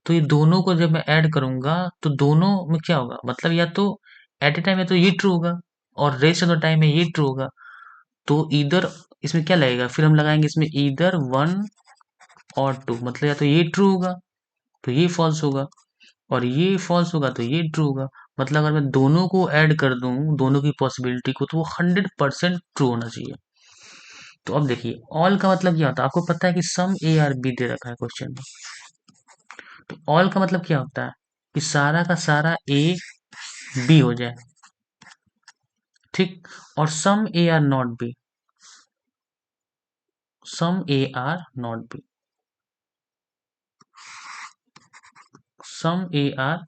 तो ये दोनों को जब मैं ऐड करूंगा तो दोनों में क्या होगा, मतलब या तो एट ए टाइम या तो ये ट्रू होगा और रेस्ट ऑफ द टाइम में ये ट्रू होगा। तो इधर इसमें क्या लगेगा, फिर हम लगाएंगे इसमें इधर 1 और 2, मतलब या तो ये ट्रू होगा तो ये फॉल्स होगा, और ये फॉल्स होगा तो ये ट्रू होगा। मतलब अगर मैं दोनों को ऐड कर दूं, दोनों की पॉसिबिलिटी को, तो वो 100% ट्रू होना चाहिए। तो अब देखिए ऑल का मतलब क्या होता है, आपको पता है कि सम ए आर बी दे रखा है क्वेश्चन में। तो ऑल का मतलब क्या होता है कि सारा का सारा ए बी हो जाए, ठीक। और some A are not B, some A are not B, some A are,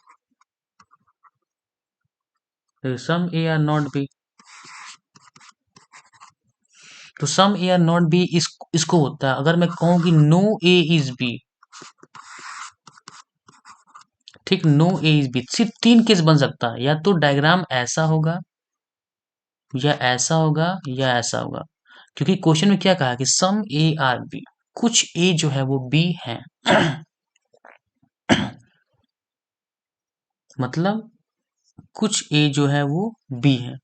some A are not B. तो some A are not B इसको होता है, अगर मैं कहूं कि नो ए इज बी, ठीक, नो ए इज बी, सिर्फ 3 केस बन सकता है, या तो डायग्राम ऐसा होगा, या ऐसा होगा, या ऐसा होगा। क्योंकि क्वेश्चन में क्या कहा कि सम ए आर बी, कुछ ए जो है वो बी है मतलब कुछ ए जो है वो बी है।